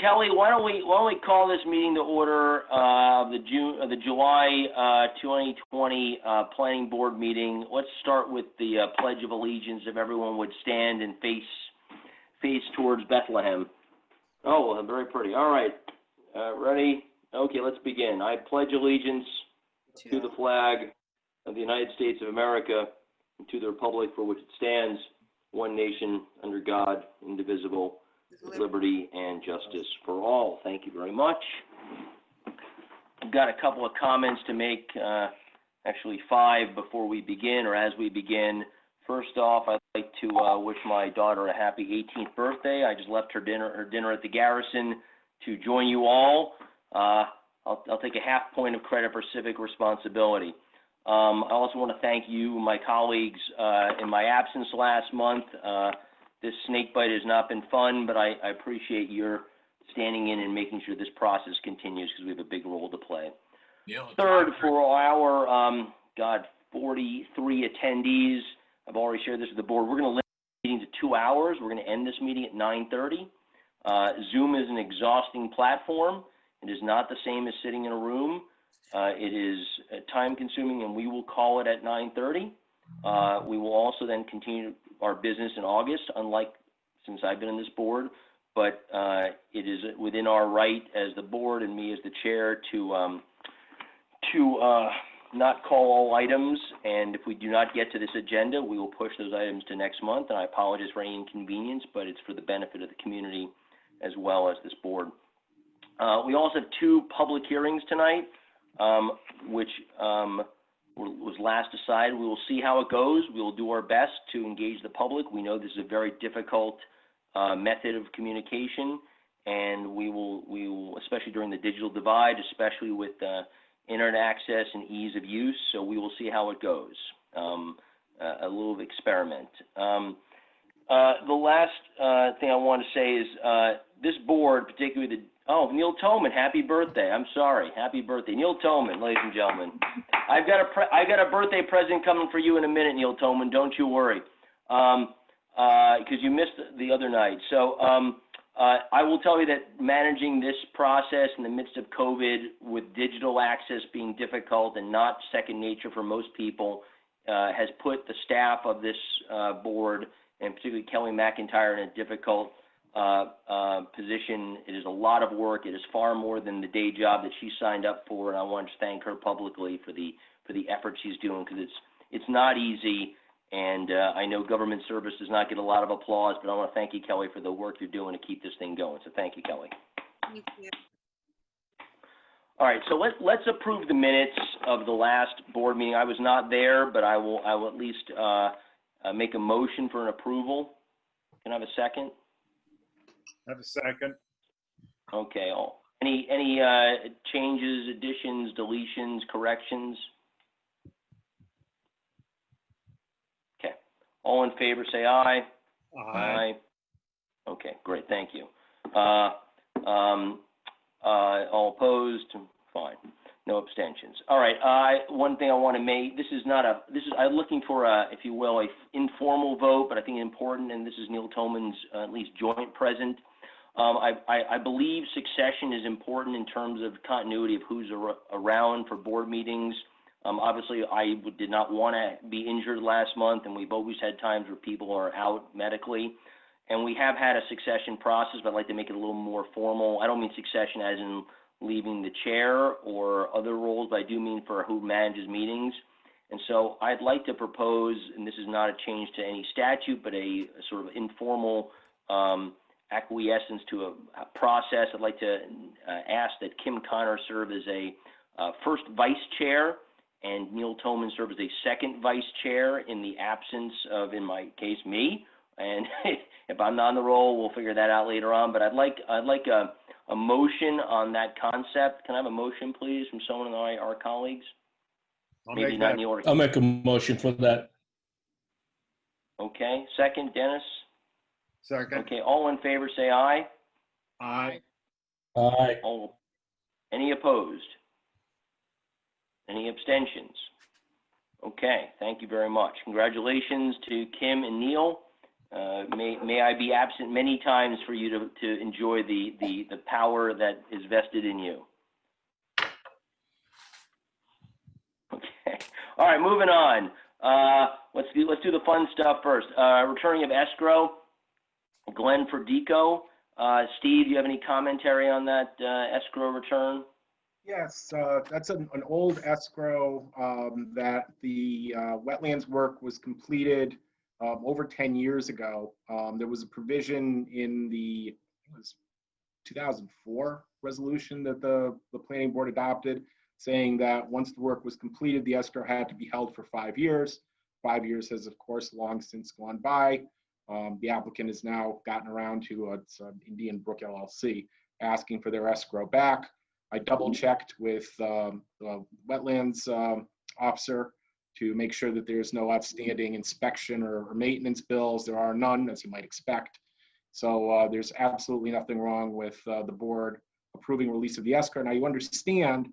Kelly, why don't we call this meeting to order of the July 2020 Planning Board meeting. Let's start with the Pledge of Allegiance. If everyone would stand and face towards Bethlehem. Oh, well, very pretty. All right, ready? Okay, let's begin. I pledge allegiance to the flag of the United States of America and to the republic for which it stands, one nation under God, indivisible, with liberty and justice for all. Thank you very much. I've got a couple of comments to make, actually 5 before we begin, or as we begin. First off, I'd like to wish my daughter a happy 18th birthday. I just left her dinner at the Garrison to join you all. I'll take a half point of credit for civic responsibility. I also want to thank you, my colleagues, in my absence last month. This snake bite has not been fun, but I appreciate your standing in and making sure this process continues because we have a big role to play. Yeah, third, for our 43 attendees, I've already shared this with the board. We're going to limit the meeting to 2 hours. We're going to end this meeting at 9:30. Zoom is an exhausting platform. It is not the same as sitting in a room. It is time consuming, and we will call it at 9:30. We will also then continue our business in August, unlike since I've been in this board, but it is within our right as the board and me as the chair to not call all items, and if we do not get to this agenda, we will push those items to next month, and I apologize for any inconvenience, but it's for the benefit of the community as well as this board. We also have 2 public hearings tonight, which was last decided. We will see how it goes. We will do our best to engage the public. We know this is a very difficult method of communication, and we will, especially during the digital divide, especially with internet access and ease of use. So we will see how it goes. A little experiment. The last thing I want to say is this board, particularly Neil Toman, happy birthday. I'm sorry, happy birthday. Neil Toman, ladies and gentlemen. I've got a birthday present coming for you in a minute, Neil Toman, don't you worry, because you missed the other night. So I will tell you that managing this process in the midst of COVID with digital access being difficult and not second nature for most people has put the staff of this board, and particularly Kelly McIntyre, in a difficult position. It is a lot of work. It is far more than the day job that she signed up for, and I want to thank her publicly for the effort she's doing, because it's not easy, and I know government service does not get a lot of applause, but I want to thank you, Kelly, for the work you're doing to keep this thing going. So thank you, Kelly. Thank you. All right, so let's approve the minutes of the last board meeting. I was not there, but I will at least make a motion for an approval. Can I have a second? Have a second. Okay. Any changes, additions, deletions, corrections? Okay. All in favor, say aye. Aye. Okay, great. Thank you. All opposed? Fine. No abstentions. All right. One thing I want to make. I'm looking for if you will, a informal vote, but I think important, and this is Neil Toman's at least joint present. I believe succession is important in terms of continuity of who's around for board meetings. Obviously, I did not want to be injured last month, and we've always had times where people are out medically. And we have had a succession process, but I'd like to make it a little more formal. I don't mean succession as in leaving the chair or other roles, but I do mean for who manages meetings. And so I'd like to propose, and this is not a change to any statute, but a sort of informal acquiescence to a process. I'd like to ask that Kim Connor serve as a first vice chair, and Neil Toman serve as a second vice chair in the absence of, in my case, me. And if I'm not on the roll, we'll figure that out later on. But I'd like a motion on that concept. Can I have a motion, please, from someone of our colleagues? Maybe not in the order. I'll make a motion for that. Okay. Second, Dennis? Second. Okay. All in favor, say aye. Aye. Aye. Any opposed? Any abstentions? Okay. Thank you very much. Congratulations to Kim and Neil. May I be absent many times for you to enjoy the power that is vested in you. Okay. All right, moving on. Let's do the fun stuff first. Returning of escrow, Glenn Ferdico. Steve, do you have any commentary on that escrow return? Yes, that's an old escrow that the wetlands work was completed over 10 years ago. There was a provision in it was 2004 resolution that the planning board adopted, saying that once the work was completed, the escrow had to be held for 5 years. 5 years has, of course, long since gone by. The applicant has now gotten around to it's Indian Brook LLC asking for their escrow back. I double checked with the wetlands officer to make sure that there's no outstanding inspection or maintenance bills. There are none, as you might expect. So there's absolutely nothing wrong with the board approving release of the escrow. Now you understand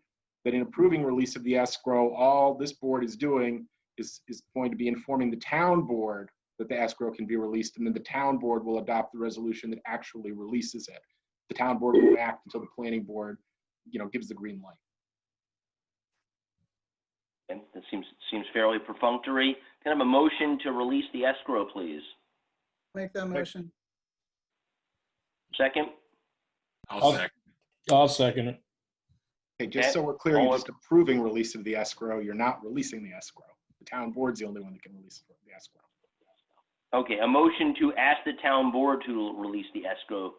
that in approving release of the escrow, all this board is doing is going to be informing the town board that the escrow can be released, and then the town board will adopt the resolution that actually releases it. The town board won't act until the planning board gives the green light. Okay, that seems fairly perfunctory. Can I have a motion to release the escrow, please? Make that motion. Second? I'll second it. Okay, just so we're clear, you're just approving release of the escrow. You're not releasing the escrow. The town board's the only one that can release the escrow. Okay, a motion to ask the town board to release the escrow.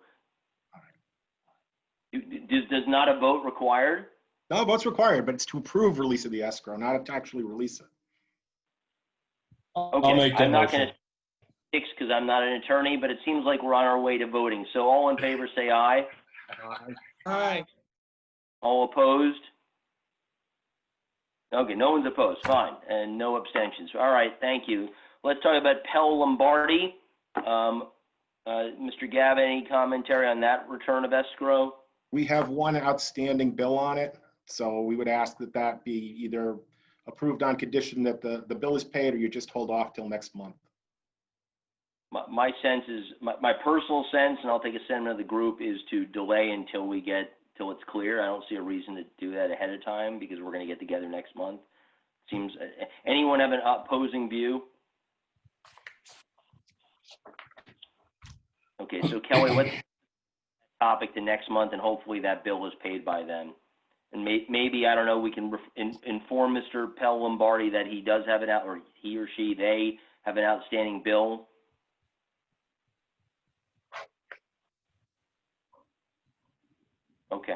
Does not a vote required? No, a vote's required, but it's to approve release of the escrow, not to actually release it. Okay, I'll make that I'm not motion. going to fix because I'm not an attorney, but it seems like we're on our way to voting. So all in favor say aye. Aye. All opposed? Okay, no one's opposed, fine, and no abstentions. All right, thank you. Let's talk about Pell Lombardi. Mr. Gavin, any commentary on that return of escrow? We have one outstanding bill on it, so we would ask that that be either approved on condition that the bill is paid, or you just hold off till next month. My sense is, my personal sense, and I'll take a sentiment of the group, is to delay until it's clear. I don't see a reason to do that ahead of time because we're going to get together next month. Seems, anyone have an opposing view? Okay, so Kelly, let's topic to next month, and hopefully that bill is paid by then. And maybe, I don't know, we can inform Mr. Pell Lombardi that he does have or he or she, they have an outstanding bill. Okay.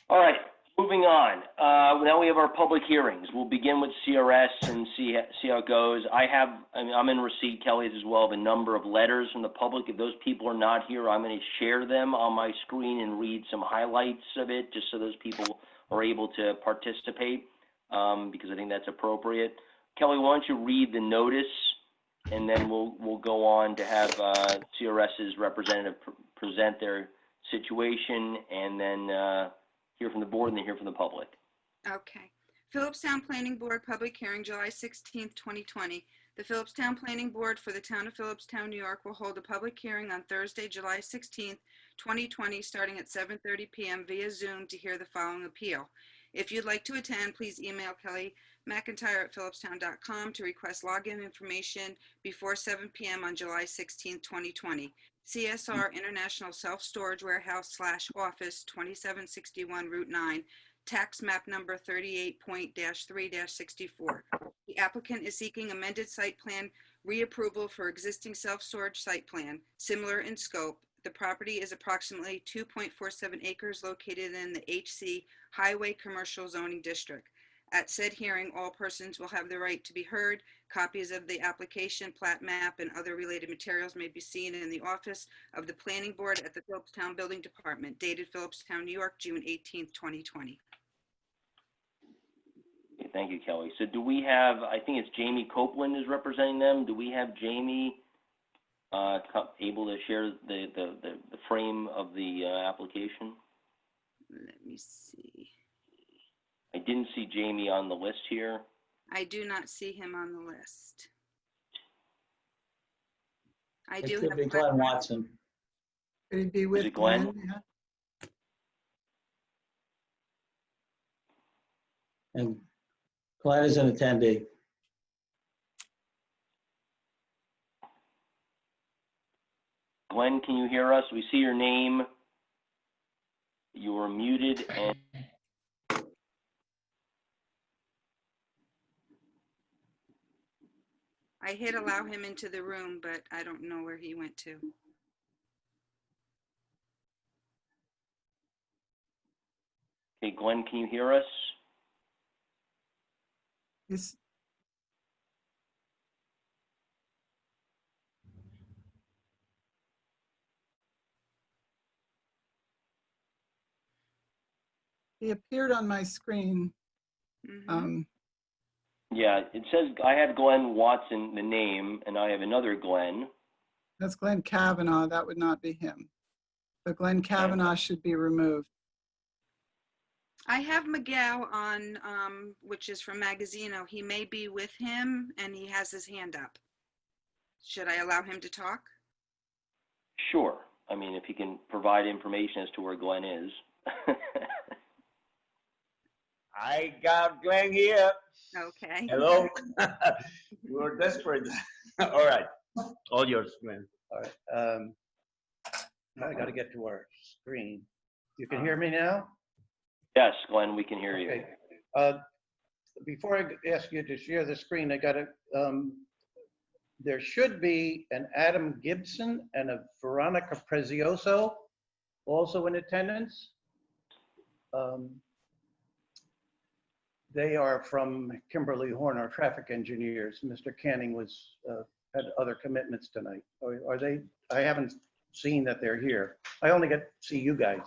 All right, moving on. Now we have our public hearings. We'll begin with CRS and see how it goes. I'm in receipt, Kelly, as well, of a number of letters from the public. If those people are not here, I'm going to share them on my screen and read some highlights of it, just so those people are able to participate, because I think that's appropriate. Kelly, why don't you read the notice, and then we'll go on to have CRS's representative present their situation, and then hear from the board, and then hear from the public. Okay. Philipstown Planning Board Public Hearing, July 16th, 2020. The Philipstown Planning Board for the Town of Philipstown, New York will hold a public hearing on Thursday, July 16th, 2020, starting at 7:30 p.m. via Zoom to hear the following appeal. If you'd like to attend, please email Kelly McIntyre at philipstown.com to request login information before 7 p.m. on July 16th, 2020. CSR International Self-Storage Warehouse / Office, 2761 Route 9, tax map number 38.-3-64. The applicant is seeking amended site plan reapproval for existing self-storage site plan, similar in scope. The property is approximately 2.47 acres located in the HC Highway Commercial Zoning District. At said hearing, all persons will have the right to be heard. Copies of the application, plat map, and other related materials may be seen in the office of the Planning Board at the Philipstown Building Department, dated Philipstown, New York, June 18th, 2020. Okay, thank you, Kelly. So do we have, I think it's Jamie Copeland is representing them. Do we have Jamie able to share the frame of the application? Let me see. I didn't see Jamie on the list here. I do not see him on the list. I It do could have be Glenn Watson. Could he be with it Glenn? Glenn? Yeah. And Glenn is an attendee. Glenn, can you hear us? We see your name. You are muted and I hit allow him into the room, but I don't know where he went to. okay, Glenn, can you hear us? He's- He appeared on my screen. Mhm. Yeah, it says I have Glenn Watson, the name, and I have another Glenn. That's Glenn Kavanaugh. That would not be him. But Glenn Kavanaugh should be removed. I have Miguel on, which is from Magazino. He may be with him and he has his hand up. Should I allow him to talk? Sure. I mean, if he can provide information as to where Glenn is. I got Glenn here. Okay. Hello. We're desperate. All right. All yours, Glenn. All right. Now I got to get to our screen. You can hear me now? Yes, Glenn, we can hear you. Okay. Before I ask you to share the screen, I got to, there should be an Adam Gibson and a Veronica Prezioso also in attendance. They are from Kimberly Horn, our traffic engineers. Mr. Canning was, had other commitments tonight. Are they, I haven't seen that they're here. I only get to see you guys.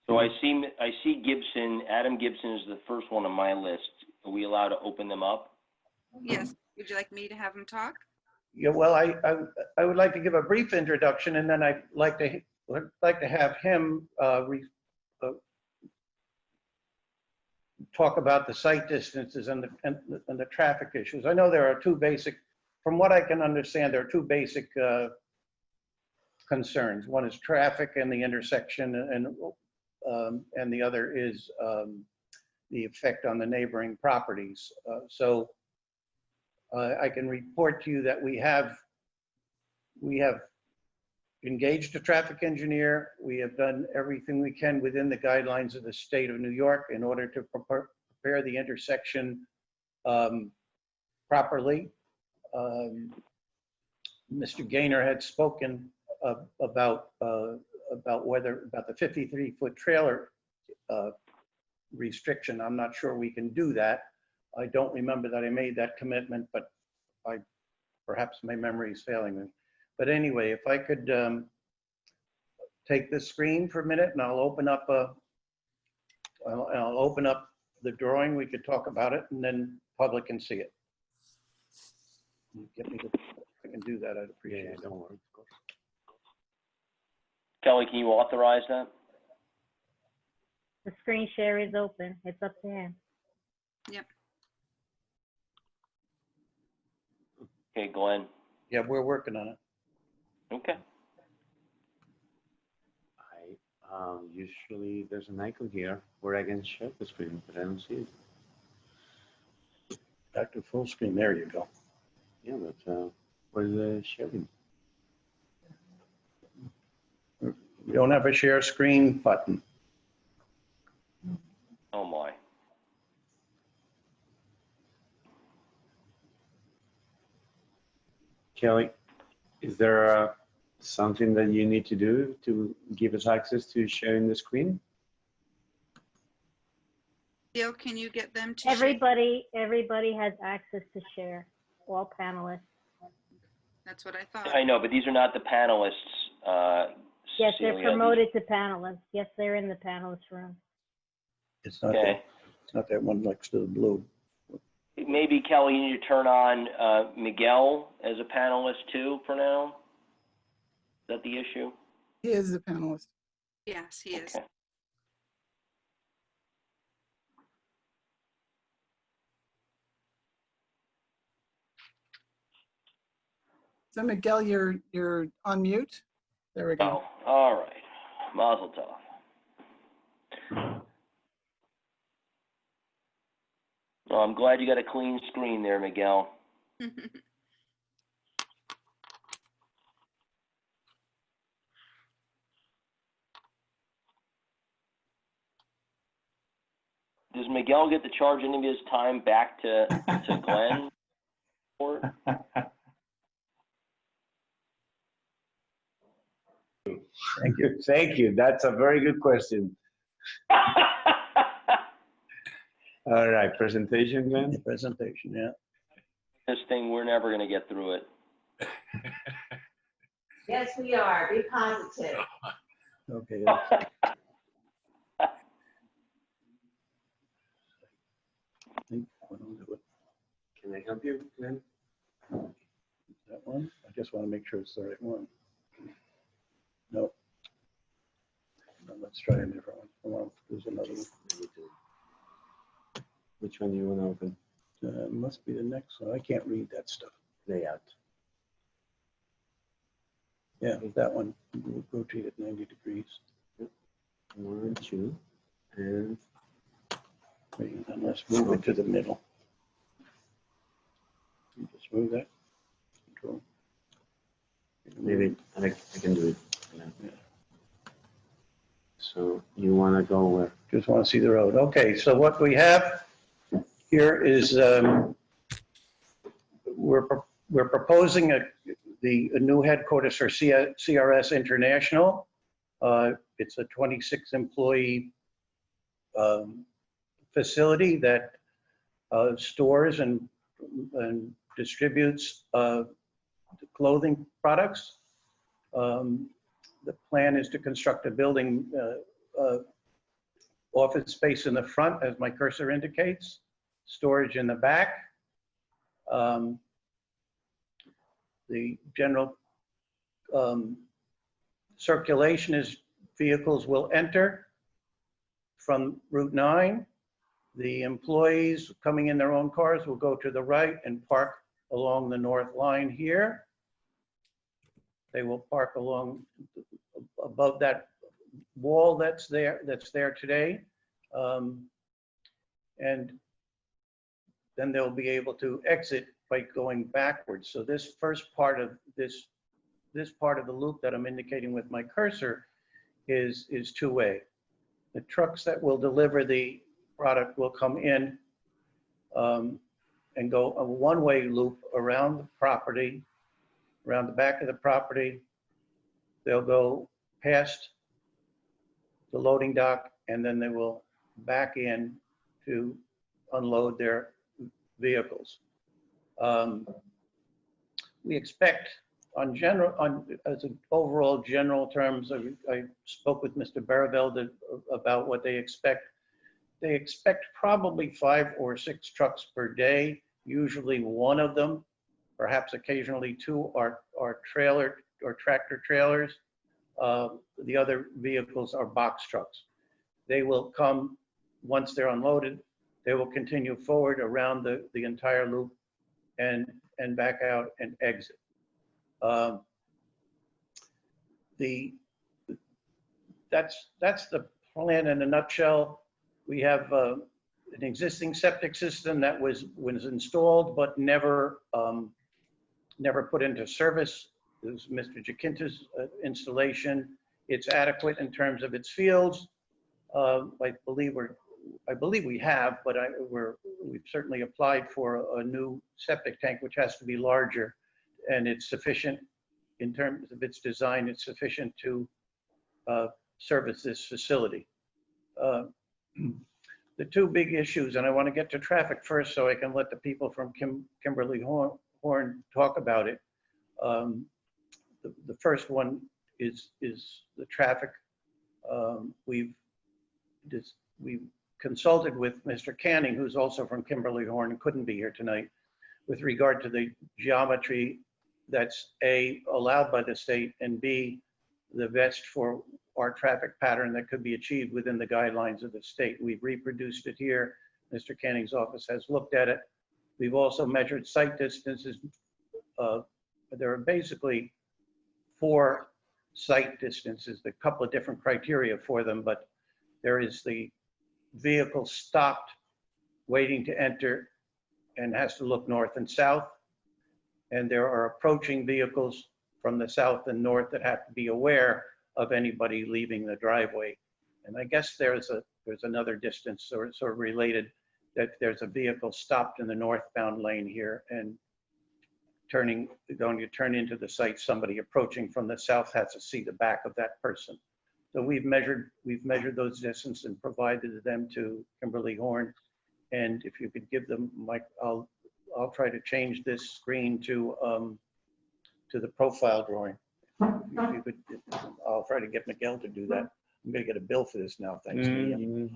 So I see Gibson, Adam Gibson is the first one on my list. Are we allowed to open them up? Yes. Would you like me to have him talk? Yeah, well, I would like to give a brief introduction, and then I'd like to have him talk about the site distances and the traffic issues. I know there are two basic, from what I can understand, there are two basic concerns. One is traffic and the intersection, and the other is the effect on the neighboring properties. So I can report to you that we have engaged a traffic engineer. We have done everything we can within the guidelines of the state of New York in order to prepare the intersection properly. Mr. Gaynor had spoken about the 53-foot trailer restriction. I'm not sure we can do that. I don't remember that I made that commitment, but perhaps my memory is failing me. But anyway, if I could take the screen for a minute, and I'll open up I'll open up the drawing. We could talk about it, and then public can see it. Get me to, if I can do that, I'd appreciate it. Don't worry. Kelly, can you authorize that? The screen share is open. It's up to him. Yep. Okay, Glenn. Yeah, we're working on it. Okay. Usually there's an icon here where I can share the screen, but I don't see it. Back to full screen. There you go. Yeah, but where's the sharing? We don't have a share screen button. Oh my. Kelly, is there something that you need to do to give us access to sharing the screen? Bill, can you get them to share? Everybody has access to share, all panelists. That's what I thought. I know, but these are not the panelists. Yes, they're Celia. promoted to panelists. Yes, they're in the panelist room. It's not Okay. it's not that one next to the blue. Maybe, Kelly, you need to turn on Miguel as a panelist too for now? Is that the issue? He is a panelist. Yes, he is. Okay. So Miguel, you're on mute? There we go. Oh, all right. Mazel tov. Oh, I'm glad you got a clean screen there, Miguel. Does Miguel get to charge any of his time back to Glenn? Or- Thank you. Thank you. That's a very good question. All right, presentation, Glenn? The presentation, yeah. This thing, we're never going to get through it. Yes, we are. Be positive. Okay. Can I help you, Glenn? That one? I just want to make sure it's the right one. Nope. No, let's try a different one. Hold on, there's another one. Which one do you want to open? Must be the next one. I can't read that stuff. Layout. Yeah, that one. We'll rotate it 90 degrees. 1, 2, and Wait, and let's move it to the middle. You just move that. Control. maybe I can do it. Yeah. So you want to go where? Just want to see the road. Okay, so what we have here is we're proposing a new headquarters for CRS International. It's a 26 employee facility that stores and distributes clothing products. The plan is to construct a building, office space in the front, as my cursor indicates, storage in the back. The general circulation is vehicles will enter from Route 9. The employees coming in their own cars will go to the right and park along the north line here. They will park along above that wall that's there today. And then they'll be able to exit by going backwards. So this first part of this part of the loop that I'm indicating with my cursor is two-way. The trucks that will deliver the product will come in and go a one-way loop around the property, around the back of the property. They'll go past the loading dock, and then they will back in to unload their vehicles. We expect as an overall general terms, I spoke with Mr. Barabel about what they expect. They expect probably 5 or 6 trucks per day. Usually one of them, perhaps occasionally 2 are trailer or tractor trailers. The other vehicles are box trucks. They will come, once they're unloaded, they will continue forward around the entire loop and back out and exit. That's the plan in a nutshell. We have an existing septic system that was installed but never put into service. It was Mr. Jacinta's installation. It's adequate in terms of its fields. I believe we have, but we've certainly applied for a new septic tank, which has to be larger, and it's sufficient in terms of its design. It's sufficient to service this facility. The two big issues, and I want to get to traffic first so I can let the people from Kimberly Horn talk about it. The first one is the traffic. We've consulted with Mr. Canning, who's also from Kimberly Horn and couldn't be here tonight, with regard to the geometry that's A, allowed by the state, and B, the best for our traffic pattern that could be achieved within the guidelines of the state. We've reproduced it here. Mr. Canning's office has looked at it. We've also measured site distances there are basically 4 sight distances, a couple of different criteria for them, but there is the vehicle stopped, waiting to enter, and has to look north and south. And there are approaching vehicles from the south and north that have to be aware of anybody leaving the driveway. And I guess there's another distance sort of related, that there's a vehicle stopped in the northbound lane here and going to turn into the site. Somebody approaching from the south has to see the back of that person. So we've measured those distances and provided them to Kimberly Horn. And if you could give them, Mike, I'll try to change this screen to the profile drawing. If you could, I'll try to get Miguel to do that. I'm gonna get a bill for this now, thanks to you.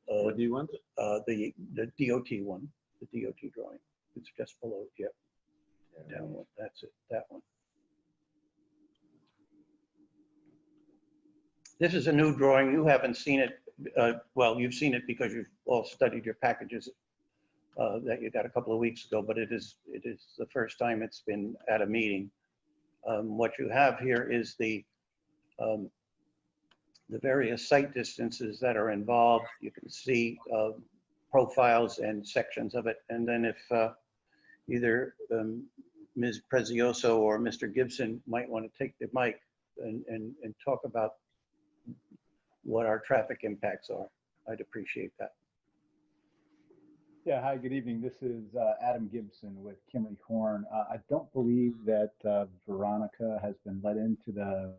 What do you want? The DOT one, the DOT drawing. It's just below, yep. Down one, that's it, that one. This is a new drawing. You haven't seen it. Well, you've seen it because you've all studied your packages that you got a couple of weeks ago, but it is the first time it's been at a meeting. What you have here is the various site distances that are involved. You can see profiles and sections of it. And then if either Ms. Prezioso or Mr. Gibson might want to take the mic and talk about what our traffic impacts are, I'd appreciate that. Yeah, hi, good evening. This is Adam Gibson with Kimberly Horn. I don't believe that Veronica has been let into the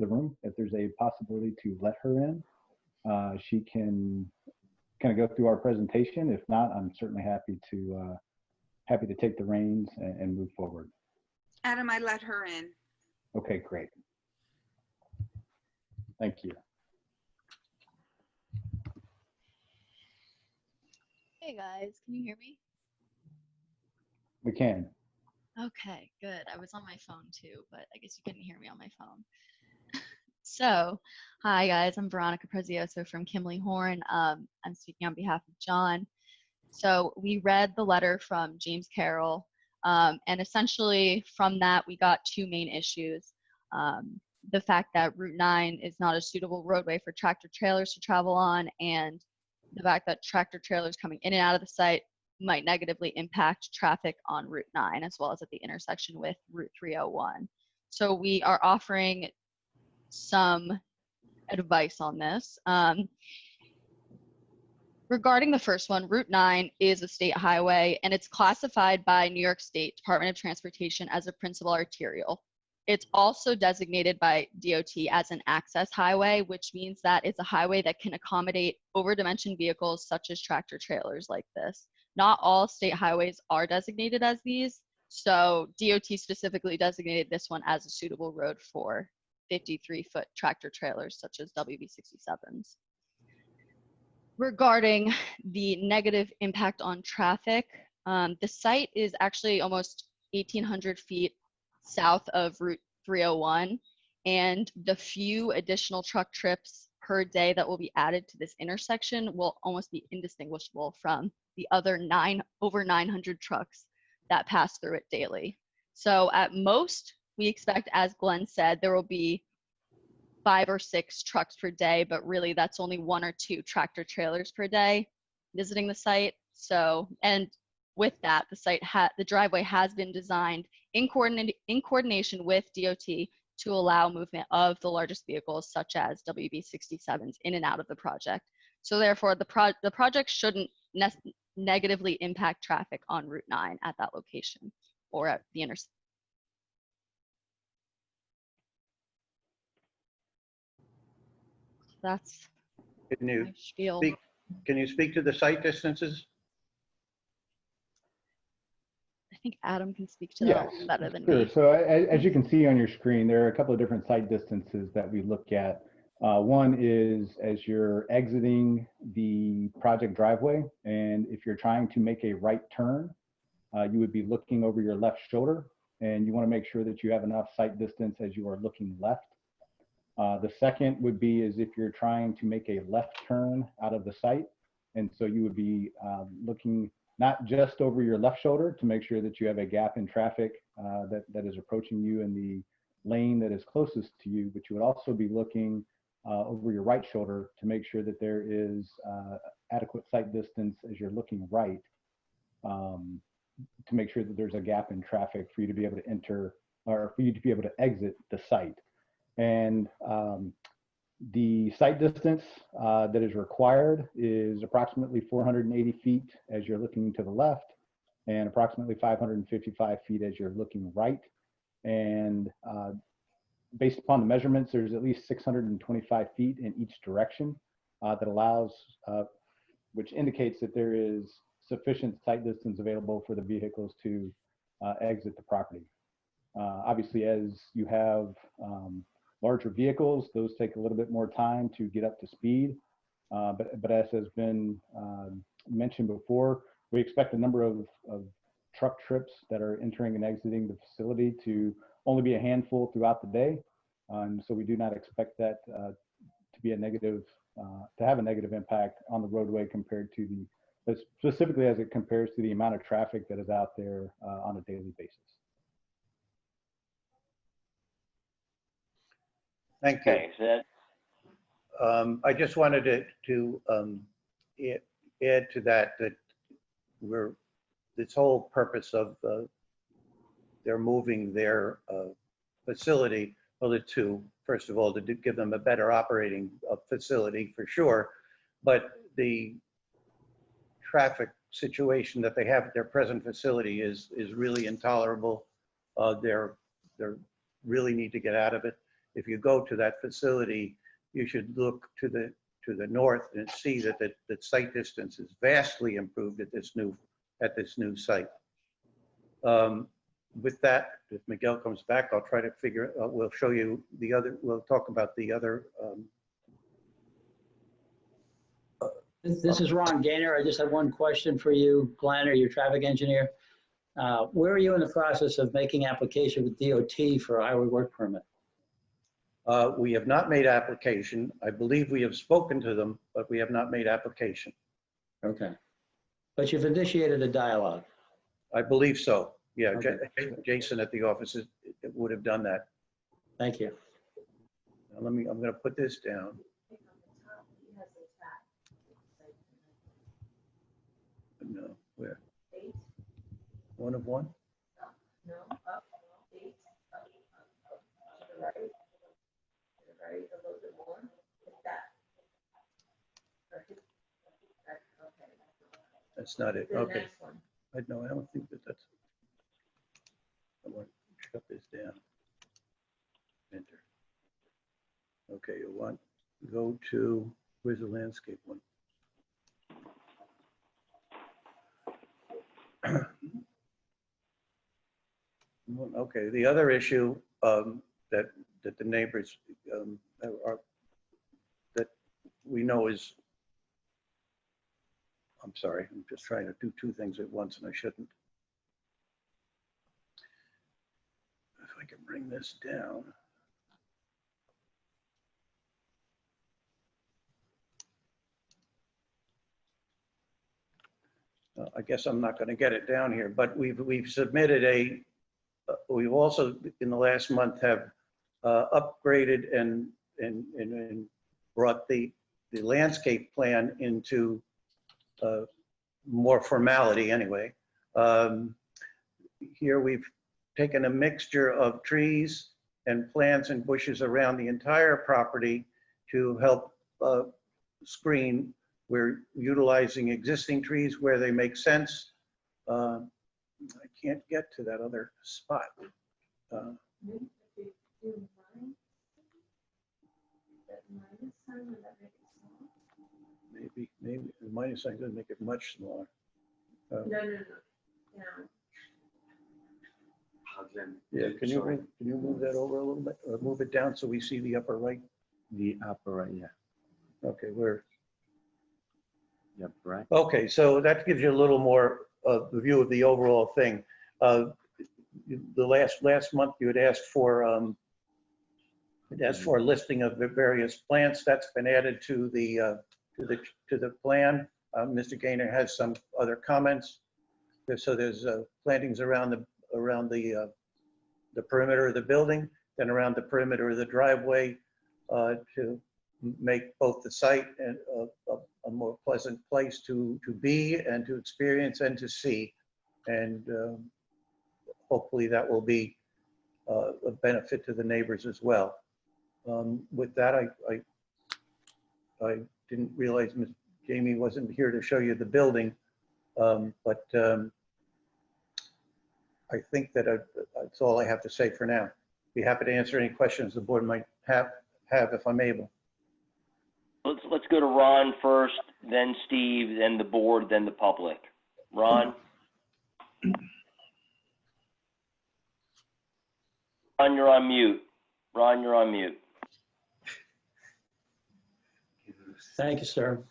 room. If there's a possibility to let her in, she can kind of go through our presentation. If not, I'm certainly happy to take the reins and move forward. Adam, I let her in. Okay, great. Thank you. Hey guys, can you hear me? We can. Okay, good. I was on my phone too, but I guess you couldn't hear me on my phone. So, hi guys, I'm Veronica Prezioso from Kimberly Horn. I'm speaking on behalf of John. So we read the letter from James Carroll, and essentially from that we got 2 main issues. The fact that Route 9 is not a suitable roadway for tractor trailers to travel on, and the fact that tractor trailers coming in and out of the site might negatively impact traffic on Route 9 as well as at the intersection with Route 301. So we are offering some advice on this. Regarding the first one, Route 9 is a state highway and it's classified by New York State Department of Transportation as a principal arterial. It's also designated by DOT as an access highway, which means that it's a highway that can accommodate over-dimensioned vehicles such as tractor trailers like this. Not all state highways are designated as these, so DOT specifically designated this one as a suitable road for 53-foot tractor trailers such as WB67s. Regarding the negative impact on traffic, the site is actually almost 1,800 feet south of Route 301, and the few additional truck trips per day that will be added to this intersection will almost be indistinguishable from the other over 900 trucks that pass through it daily. So at most, we expect, as Glenn said, there will be 5 or 6 trucks per day, but really that's only 1 or 2 tractor trailers per day visiting the site. So, and with that, the driveway has been designed in coordination with DOT to allow movement of the largest vehicles such as WB67s in and out of the project. So therefore, the project shouldn't negatively impact traffic on Route 9 at that location or at the intersection. That's my spiel. Can you speak to the site distances? I think Adam can speak to that one better than sure. me. So as you can see on your screen, there are a couple of different site distances that we look at. One is as you're exiting the project driveway, and if you're trying to make a right turn, you would be looking over your left shoulder, and you want to make sure that you have enough sight distance as you are looking left. The second would be is if you're trying to make a left turn out of the site, and so you would be looking not just over your left shoulder to make sure that you have a gap in traffic that is approaching you in the lane that is closest to you, but you would also be looking over your right shoulder to make sure that there is adequate sight distance as you're looking right, to make sure that there's a gap in traffic for you to be able to enter or for you to be able to exit the site. And the sight distance that is required is approximately 480 feet as you're looking to the left, and approximately 555 feet as you're looking right. And based upon the measurements, there's at least 625 feet in each direction that allows, which indicates that there is sufficient sight distance available for the vehicles to exit the property. Obviously, as you have larger vehicles, those take a little bit more time to get up to speed. But as has been mentioned before, we expect a number of truck trips that are entering and exiting the facility to only be a handful throughout the day. So we do not expect that to be a negative, to have a negative impact on the roadway compared to but specifically as it compares to the amount of traffic that is out there on a daily basis. Thank you. Okay, so that, I just wanted to add to that this whole purpose of they're moving their facility, well, first of all, to give them a better operating facility for sure, but the traffic situation that they have at their present facility is really intolerable. They're really need to get out of it. If you go to that facility, you should look to the north and see that the sight distance is vastly improved at this new site. With that, if Miguel comes back, I'll try to we'll show you the other, we'll talk about the other. This is Ron Gaynor. I just have one question for you, Glenn, or your traffic engineer. Where are you in the process of making application with DOT for a highway work permit? We have not made application. I believe we have spoken to them, but we have not made application. Okay. But you've initiated a dialogue. I believe so. Yeah, Okay. Jason at the office would have done that. Thank you. Now I'm going to put this down. No, where? 8. 1 of 1? No, up, 8, up, to the right. To the right, a little bit more. Hit that. Or hit that. Okay. That's not it. The Okay. next one. I don't think that's. I want to shut this down. Enter. Okay, you want go to, where's the landscape one? Okay, the other issue that the neighbors that we know is, I'm sorry, I'm just trying to do 2 things at once and I shouldn't. If I can bring this down. I guess I'm not going to get it down here, but we've submitted we've also in the last month have upgraded and brought the landscape plan into more formality anyway. Here we've taken a mixture of trees and plants and bushes around the entire property to help screen. We're utilizing existing trees where they make sense. I can't get to that other spot. Maybe the minus sign doesn't make it much smaller. No. Yeah, can you move that over a little bit, or move it down so we see the upper right? The upper right, yeah. Okay, where? Yep, right. Okay, so that gives you a little more the view of the overall thing. The last month you had asked for a listing of the various plants. That's been added to the plan. Mr. Gaynor has some other comments. So there's plantings around the perimeter of the building, then around the perimeter of the driveway to make both the site and a more pleasant place to be and to experience and to see. And hopefully that will be a benefit to the neighbors as well. With that, I didn't realize Ms. Jamie wasn't here to show you the building, but I think that that's all I have to say for now. Be happy to answer any questions the board might have if I'm able. Let's go to Ron first, then Steve, then the board, then the public. Ron? Ron, you're on mute. Ron, you're on mute. Thank you, sir.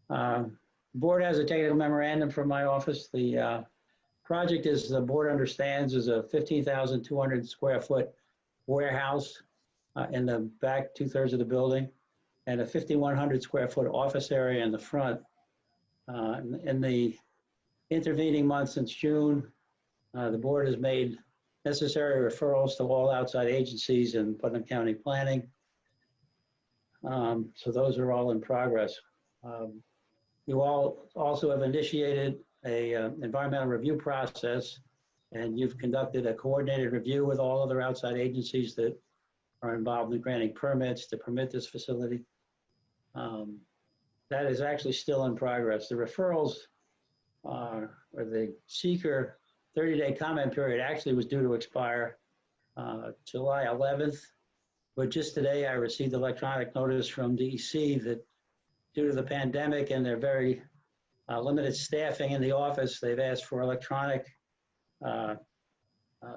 The board has a technical memorandum from my office. The project, as the board understands, is a 15,200 square foot warehouse in the back 2/3 of the building and a 5,100 square foot office area in the front. In the intervening months since June, the board has made necessary referrals to all outside agencies in Putnam County Planning. So those are all in progress. You all also have initiated a environmental review process, and you've conducted a coordinated review with all other outside agencies that are involved in granting permits to permit this facility. That is actually still in progress. The referrals or the seeker 30-day comment period actually was due to expire July 11th. But just today I received electronic notice from DEC that due to the pandemic and their very limited staffing in the office, they've asked for electronic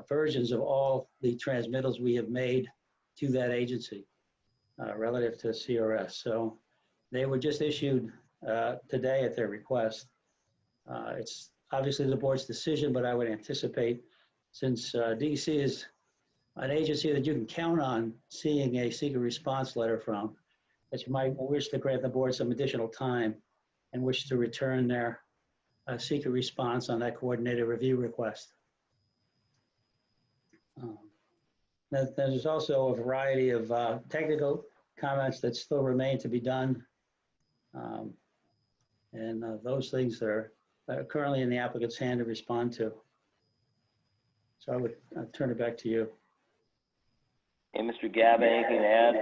versions of all the transmittals we have made to that agency relative to CRS. So they were just issued today at their request. It's obviously the board's decision, but I would anticipate, since DEC is an agency that you can count on seeing a seeker response letter from, that you might wish to grant the board some additional time and wish to return their seeker response on that coordinated review request. There's also a variety of technical comments that still remain to be done. And those things are currently in the applicant's hand to respond to. So I would turn it back to you. Hey, Mr. Gavin, anything to add?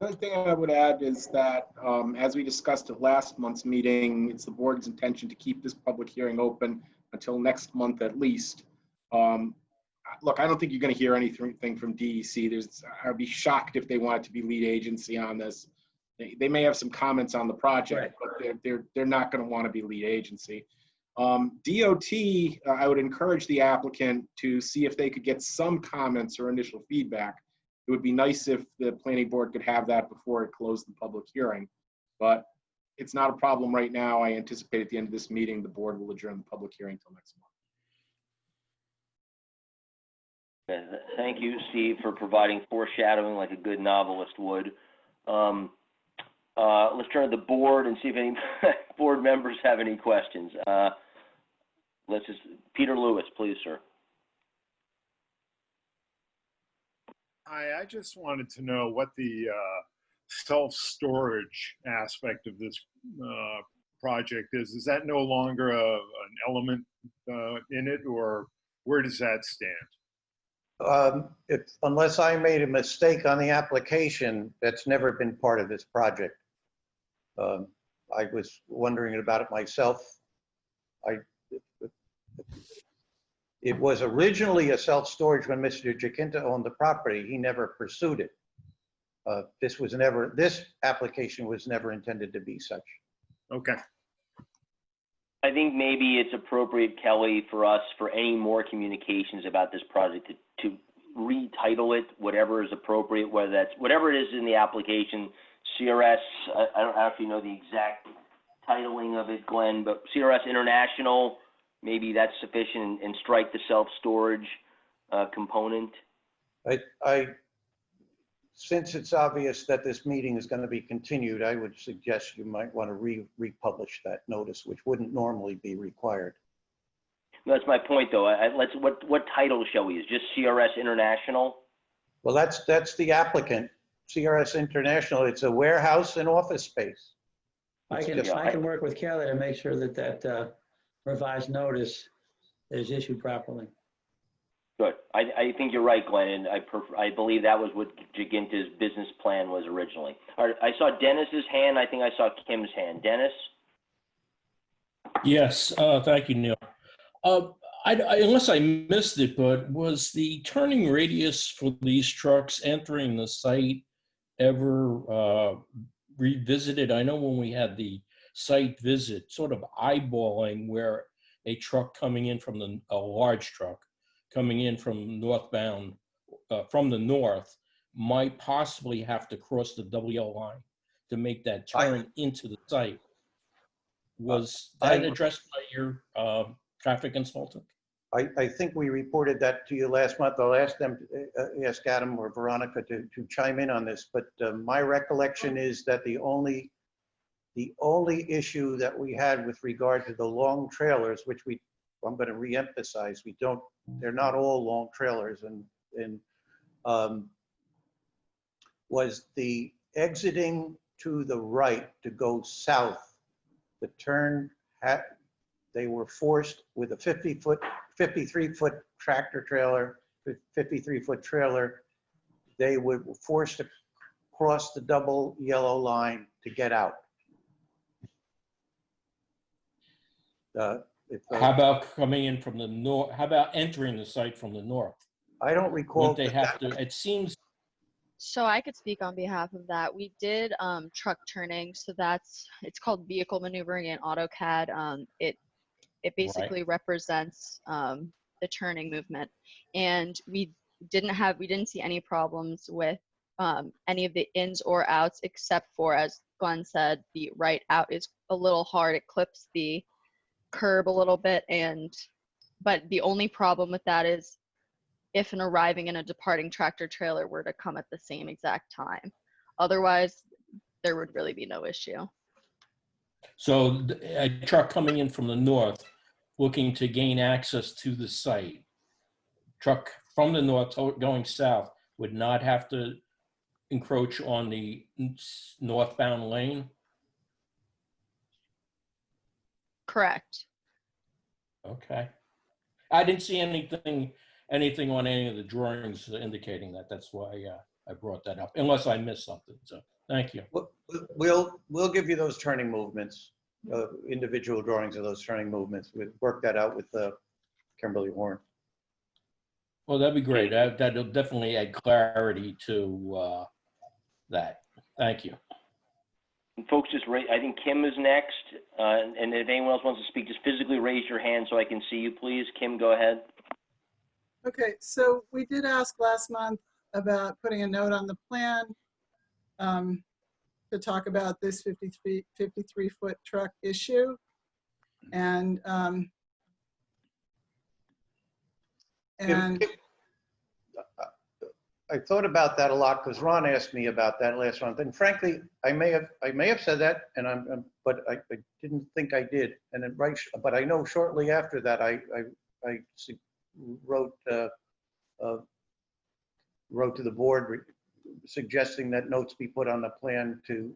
The only thing I would add is that, as we discussed at last month's meeting, it's the board's intention to keep this public hearing open until next month at least. Look, I don't think you're going to hear anything from DEC. I'd be shocked if they wanted to be lead agency on this. They may have some comments on the project, right, but they're not going to want to be lead agency. DOT, I would encourage the applicant to see if they could get some comments or initial feedback. It would be nice if the planning board could have that before it closed the public hearing, but it's not a problem right now. I anticipate at the end of this meeting, the board will adjourn the public hearing until next month. Thank you, Steve, for providing foreshadowing like a good novelist would. Let's turn to the board and see if any board members have any questions. Peter Lewis, please, sir. Hi, I just wanted to know what the self-storage aspect of this project is. Is that no longer an element in it, or where does that stand? Unless I made a mistake on the application, that's never been part of this project. I was wondering about it myself. It was originally a self-storage when Mr. Jacinta owned the property. He never pursued it. This application was never intended to be such. Okay. I think maybe it's appropriate, Kelly, for us, for any more communications about this project, to retitle it, whatever is appropriate, whatever it is in the application, CRS, I don't know if you know the exact titling of it, Glenn, but CRS International, maybe that's sufficient, and strike the self-storage component. Since it's obvious that this meeting is going to be continued, I would suggest you might want to republish that notice, which wouldn't normally be required. That's my point, though. What title shall we use? Just CRS International? Well, that's the applicant, CRS International. It's a warehouse and office space. I can work with Kelly to make sure that revised notice is issued properly. Good. I think you're right, Glenn, and I believe that was what Jaginta's business plan was originally. All right, I saw Dennis's hand. I think I saw Kim's hand. Dennis? Yes, thank you, Neil. Unless I missed it, but was the turning radius for these trucks entering the site ever revisited? I know when we had the site visit, sort of eyeballing where a truck coming in from a large truck coming in from northbound, from the north, might possibly have to cross the double yellow line to make that turn into the site. Was that addressed by your traffic consultant? I think we reported that to you last month. I'll ask them, ask Adam or Veronica to chime in on this, but my recollection is that the only issue that we had with regard to the long trailers, which I'm going to reemphasize, they're not all long trailers, and was the exiting to the right to go south, the turn they were forced with a 53-foot tractor trailer, 53-foot trailer, they were forced to cross the double yellow line to get out. How about coming in from the north? How about entering the site from the north? I don't recall. Wouldn't they have to, it seems. So I could speak on behalf of that. We did truck turning, so it's called vehicle maneuvering in AutoCAD. It basically represents the turning movement, and we didn't see any problems with any of the ins or outs, except for, as Glenn said, the right out is a little hard. It clips the curb a little bit, but the only problem with that is if an arriving and a departing tractor trailer were to come at the same exact time. Otherwise, there would really be no issue. So a truck coming in from the north looking to gain access to the site, truck from the north going south would not have to encroach on the northbound lane? Correct. Okay. I didn't see anything on any of the drawings indicating that. That's why I brought that up, unless I missed something. So thank you. We'll give you those turning movements, individual drawings of those turning movements. We'll work that out with Kimberly Horn. Well, that'd be great. That'll definitely add clarity to that. Thank you. And folks, I think Kim is next. And if anyone else wants to speak, just physically raise your hand so I can see you, please. Kim, go ahead. Okay, so we did ask last month about putting a note on the plan to talk about this 53-foot truck issue. And I thought about that a lot because Ron asked me about that last month, and frankly, I may have said that, and but I didn't think I did. And then but I know shortly after that, I wrote to the board suggesting that notes be put on the plan to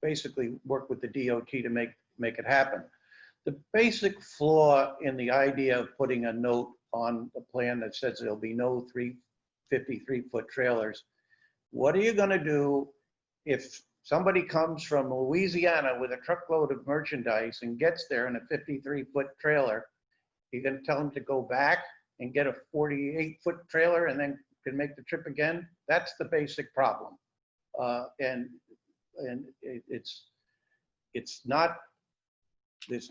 basically work with the DOT to make it happen. The basic flaw in the idea of putting a note on the plan that says there'll be no 53-foot trailers. What are you going to do if somebody comes from Louisiana with a truckload of merchandise and gets there in a 53-foot trailer? You're going to tell them to go back and get a 48-foot trailer and then can make the trip again? That's the basic problem. And it's not, there's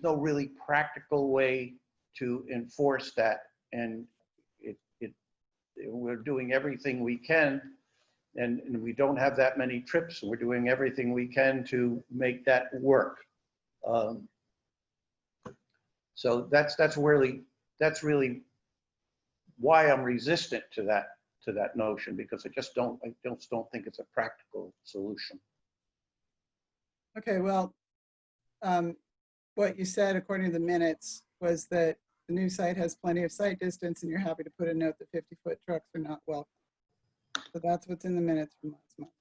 no really practical way to enforce that. And we're doing everything we can, and we don't have that many trips. We're doing everything we can to make that work. So that's really why I'm resistant to that notion, because I just don't think it's a practical solution. okay, well, what you said, according to the minutes, was that the new site has plenty of site distance and you're happy to put a note that 50-foot trucks are not welcome. So that's what's in the minutes from last month.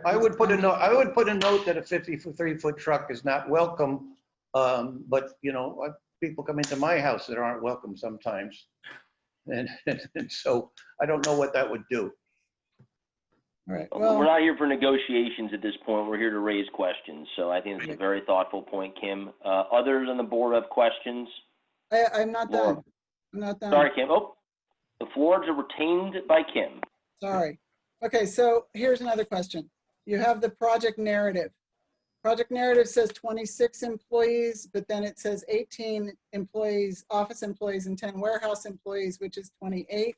I would put a note, that a 53-foot truck is not welcome. But you know, people come into my house that aren't welcome sometimes. And so I don't know what that would do. All right. We're Well, not here for negotiations at this point. We're here to raise questions. So I think it's a very thoughtful point, Kim. Others on the board have questions? I'm not Laura. done. I'm not done. Sorry, Kim. Oh, the floors are retained by Kim. Sorry. Okay, so here's another question. You have the project narrative. Project narrative says 26 employees, but then it says 18 employees, office employees, and 10 warehouse employees, which is 28,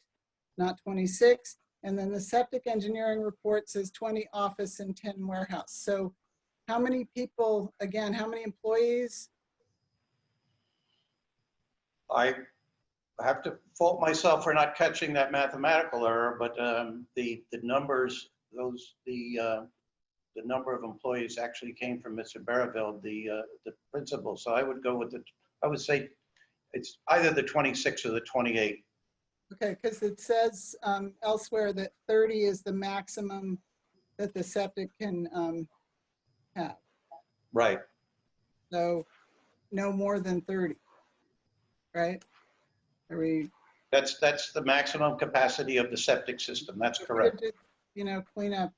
not 26. And then the septic engineering report says 20 office and 10 warehouse. So how many people, again, how many employees? I have to fault myself for not catching that mathematical error, but the numbers, the number of employees actually came from Mr. Barraville, the principal. So I would go with I would say it's either the 26 or the 28. Okay, because it says elsewhere that 30 is the maximum that the septic can have. Right. So no more than 30, right? Are we? That's the maximum capacity of the septic system. That's correct. Just, you know, clean up,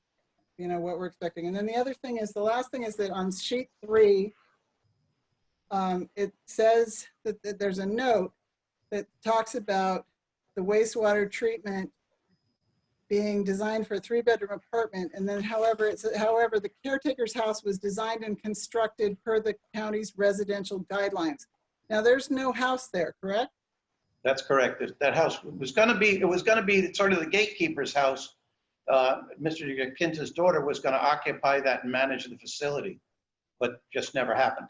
you know, what we're expecting. And then the other thing is, the last thing is that on sheet 3, it says that there's a note that talks about the wastewater treatment being designed for a 3-bedroom apartment. And then however, the caretaker's house was designed and constructed per the county's residential guidelines. Now there's no house there, correct? That's correct. That house was going to be sort of the gatekeeper's house. Mr. Kinta's daughter was going to occupy that and manage the facility, but just never happened.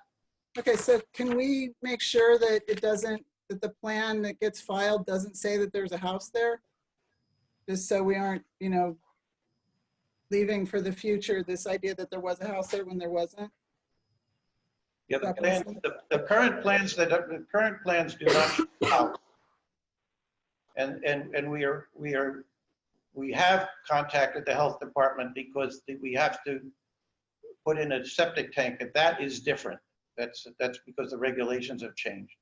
Okay, so can we make sure that it doesn't, that the plan that gets filed doesn't say that there's a house there? Just so we aren't, you know, leaving for the future this idea that there was a house there when there wasn't. Yeah, the current plans do not show a house. And we have contacted the health department because we have to put in a septic tank, and that is different. That's because the regulations have changed.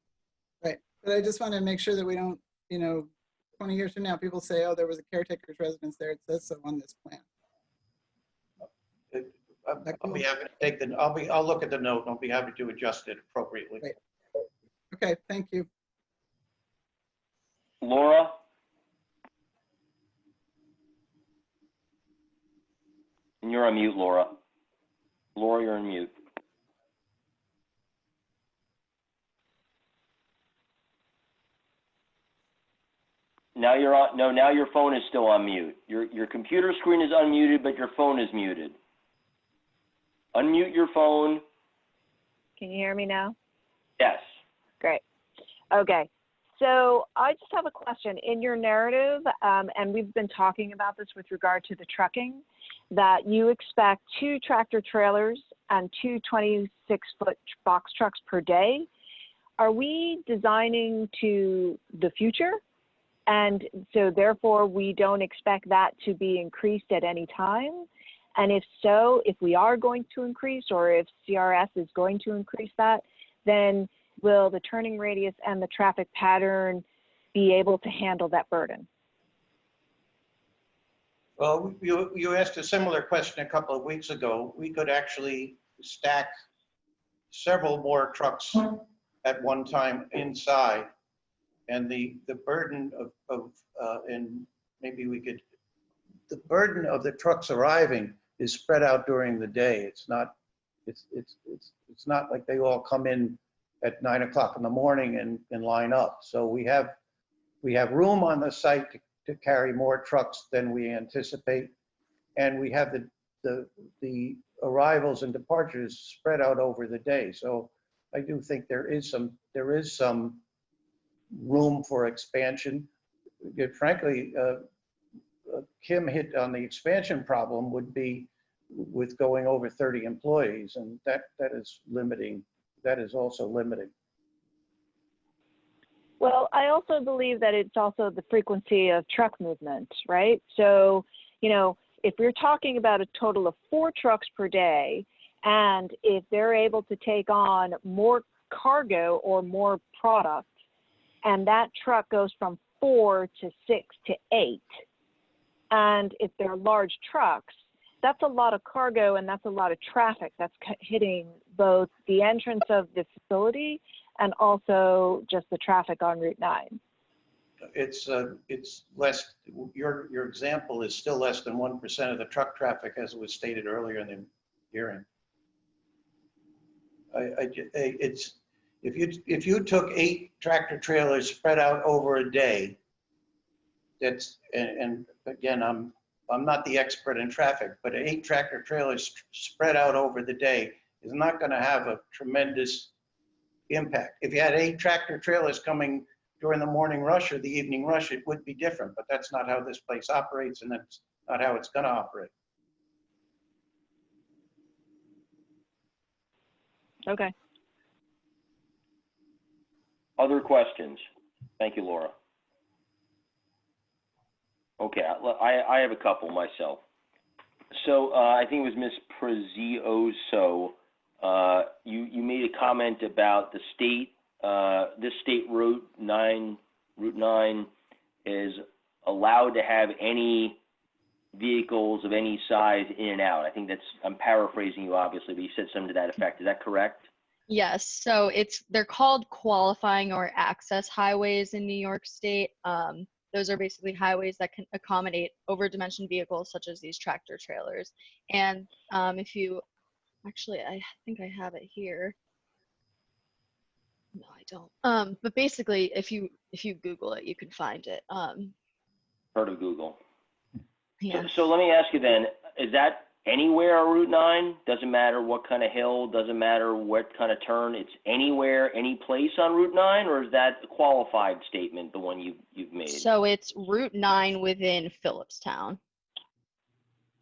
Right, but I just want to make sure that we don't, you know, 20 years from now, people say, oh, there was a caretaker's residence there. It says so on this plan. I'll be happy to take I'll look at the note and I'll be happy to adjust it appropriately. Right. Okay, thank you. Laura? And you're on mute, Laura. Laura, you're on mute. Now you're on, no, now your phone is still on mute. Your computer screen is unmuted, but your phone is muted. Unmute your phone. Can you hear me now? Yes. Great. Okay. So I just have a question. In your narrative, and we've been talking about this with regard to the trucking, that you expect 2 tractor trailers and 2 26-foot box trucks per day. Are we designing to the future? And so therefore, we don't expect that to be increased at any time? And if so, if we are going to increase, or if CRS is going to increase that, then will the turning radius and the traffic pattern be able to handle that burden? Well, you asked a similar question a couple of weeks ago. We could actually stack several more trucks at one time inside. And the burden and maybe we could, the burden of the trucks arriving is spread out during the day. It's not like they all come in at 9 o'clock in the morning and line up. So we have room on the site to carry more trucks than we anticipate, and we have the arrivals and departures spread out over the day. So I do think there is some room for expansion. Frankly, Kim hit on the expansion problem would be with going over 30 employees, and that is limiting. That is also limiting. Well, I also believe that it's also the frequency of truck movement, right? So, you know, if we're talking about a total of 4 trucks per day, and if they're able to take on more cargo or more product, and that truck goes from 4 to 6 to 8, and if they're large trucks, that's a lot of cargo and that's a lot of traffic that's hitting both the entrance of the facility and also just the traffic on Route 9. It's less. Your example is still less than 1% of the truck traffic, as was stated earlier in the hearing. It's if you took 8 tractor trailers spread out over a day, that's and again I'm not the expert in traffic, but 8 tractor trailers spread out over the day is not going to have a tremendous impact. If you had 8 tractor trailers coming during the morning rush or the evening rush, it would be different, but that's not how this place operates, and that's not how it's going to operate. Okay. Other questions? Thank you, Laura. Okay, I have a couple myself. So I think it was Ms. Prezioso. You made a comment about the state, this state Route 9 is allowed to have any vehicles of any size in and out. I think that's, I'm paraphrasing you obviously, but you said something to that effect. Is that correct? Yes, so they're called qualifying or access highways in New York State. Those are basically highways that can accommodate overdimensioned vehicles such as these tractor trailers. And if you, actually, I think I have it here. No, I don't. But basically, if you Google it, you can find it. Heard of Google. Yeah. So let me ask you then, is that anywhere on Route 9? Doesn't matter what kind of hill, doesn't matter what kind of turn, it's anywhere, any place on Route 9, or is that a qualified statement, the one you've made? So it's Route 9 within Philipstown.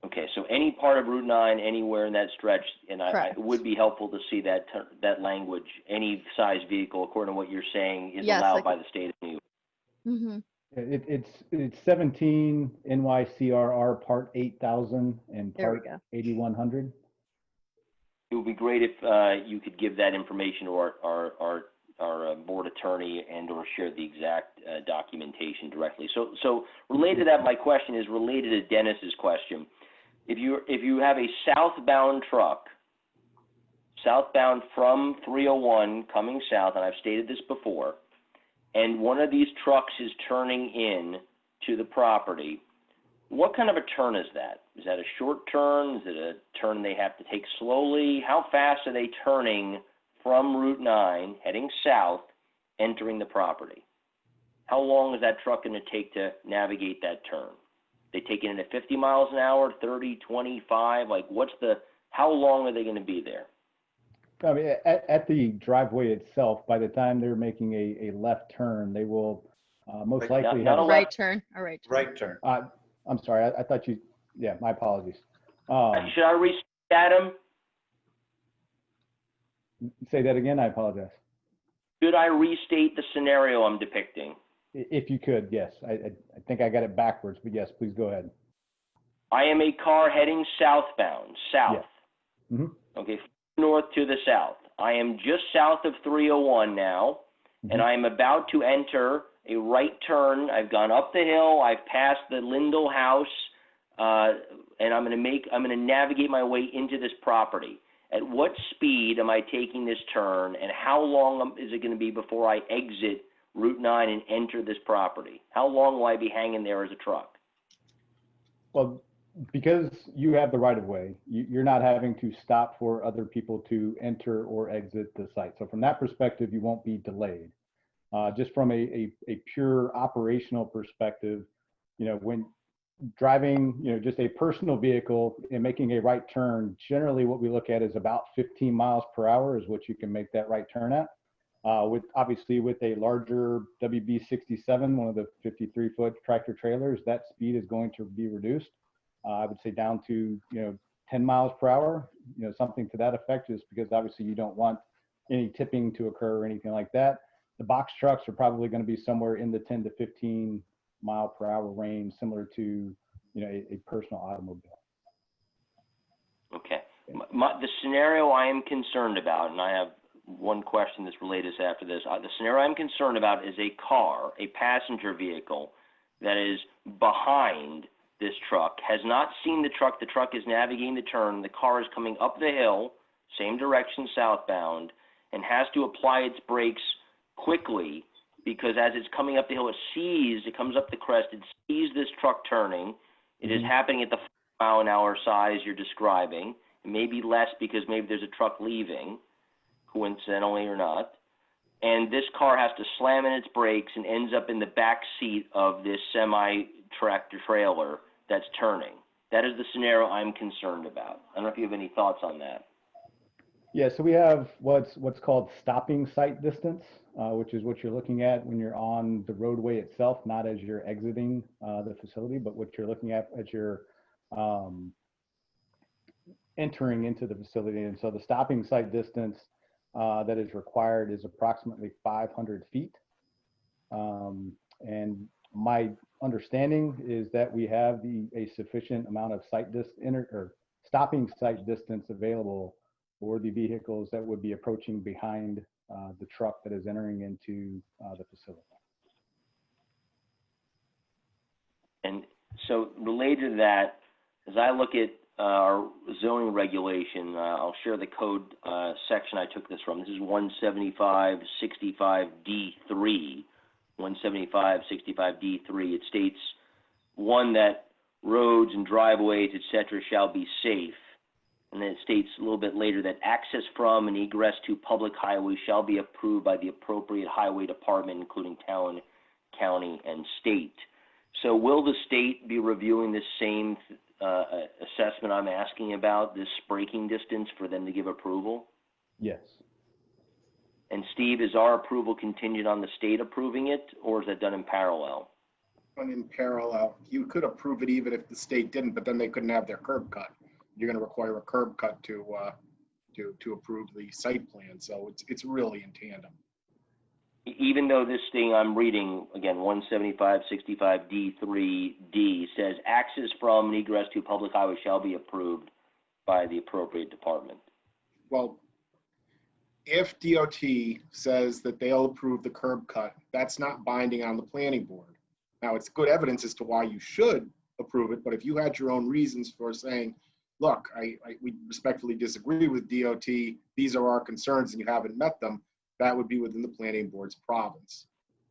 Okay, so any part of Route 9, anywhere in that stretch, and it would be helpful to see that language. Any size vehicle, according to what you're saying, is allowed by the state of New York. Mm-hmm. It's 17 NYCRR Part 8000 and Part 8100. It would be great if you could give that information to our board attorney and or share the exact documentation directly. So related to that, my question is related to Dennis's question. If you have a southbound truck, southbound from 301 coming south, and I've stated this before, and one of these trucks is turning in to the property, what kind of a turn is that? Is that a short turn? Is it a turn they have to take slowly? How fast are they turning from Route 9, heading south, entering the property? How long is that truck going to take to navigate that turn? They taking it at 50 miles an hour, 30, 25? Like, how long are they going to be there? I mean, at the driveway itself, by the time they're making a left turn, they will most likely have a right turn. A right turn. Right turn. I'm sorry, I thought you, yeah, my apologies. Should I restate Adam? Say that again, I apologize. Should I restate the scenario I'm depicting? If you could, yes. I think I got it backwards, but yes, please go ahead. I am a car heading southbound, south. Yeah. Mm-hmm. Okay, north to the south. I am just south of 301 now, and I am about to enter a right turn. I've gone up the hill. I've passed the Lindell house, and I'm going to navigate my way into this property. At what speed am I taking this turn, and how long is it going to be before I exit Route 9 and enter this property? How long will I be hanging there as a truck? Well, because you have the right of way, you're not having to stop for other people to enter or exit the site. So from that perspective, you won't be delayed. Just from a pure operational perspective, when driving, just a personal vehicle and making a right turn, generally what we look at is about 15 miles per hour is what you can make that right turn at. Obviously with a larger WB67, one of the 53-foot tractor trailers, that speed is going to be reduced. I would say down to 10 miles per hour, something to that effect, just because obviously you don't want any tipping to occur or anything like that. The box trucks are probably going to be somewhere in the 10 to 15 mile per hour range, similar to, a personal automobile. Okay. The scenario I am concerned about, and I have one question that's related to this after this. The scenario I'm concerned about is a car, a passenger vehicle that is behind this truck, has not seen the truck is navigating the turn, the car is coming up the hill, same direction southbound, and has to apply its brakes quickly because as it's coming up the hill, it comes up the crest, it sees this truck turning. It is happening at the 4 mile an hour size you're describing. It may be less because maybe there's a truck leaving, coincidentally or not. And this car has to slam in its brakes and ends up in the back seat of this semi-tractor trailer that's turning. That is the scenario I'm concerned about. I don't know if you have any thoughts on that. Yeah, so we have what's called stopping sight distance, which is what you're looking at when you're on the roadway itself, not as you're exiting the facility, but what you're looking at as you're entering into the facility. And so the stopping sight distance that is required is approximately 500 feet. And my understanding is that we have a sufficient amount of stopping sight distance available for the vehicles that would be approaching behind the truck that is entering into the facility. And so related to that, as I look at our zoning regulation, I'll share the code section I took this from. This is 175-65D3. 175-65D3. It states, one, that roads and driveways, etc., shall be safe. And then it states a little bit later that access from and egress to public highways shall be approved by the appropriate highway department, including town, county, and state. So will the state be reviewing this same assessment I'm asking about, this braking distance, for them to give approval? Yes. And Steve, is our approval contingent on the state approving it, or is that done in parallel? Done in parallel. You could approve it even if the state didn't, but then they couldn't have their curb cut. You're going to require a curb cut to approve the site plan. So it's really in tandem. Even though this thing I'm reading, again, 175-65D3D says access from and egress to public highway shall be approved by the appropriate department. Well, if DOT says that they'll approve the curb cut, that's not binding on the planning board. Now, it's good evidence as to why you should approve it, but if you had your own reasons for saying, look, we respectfully disagree with DOT, these are our concerns, and you haven't met them, that would be within the planning board's province.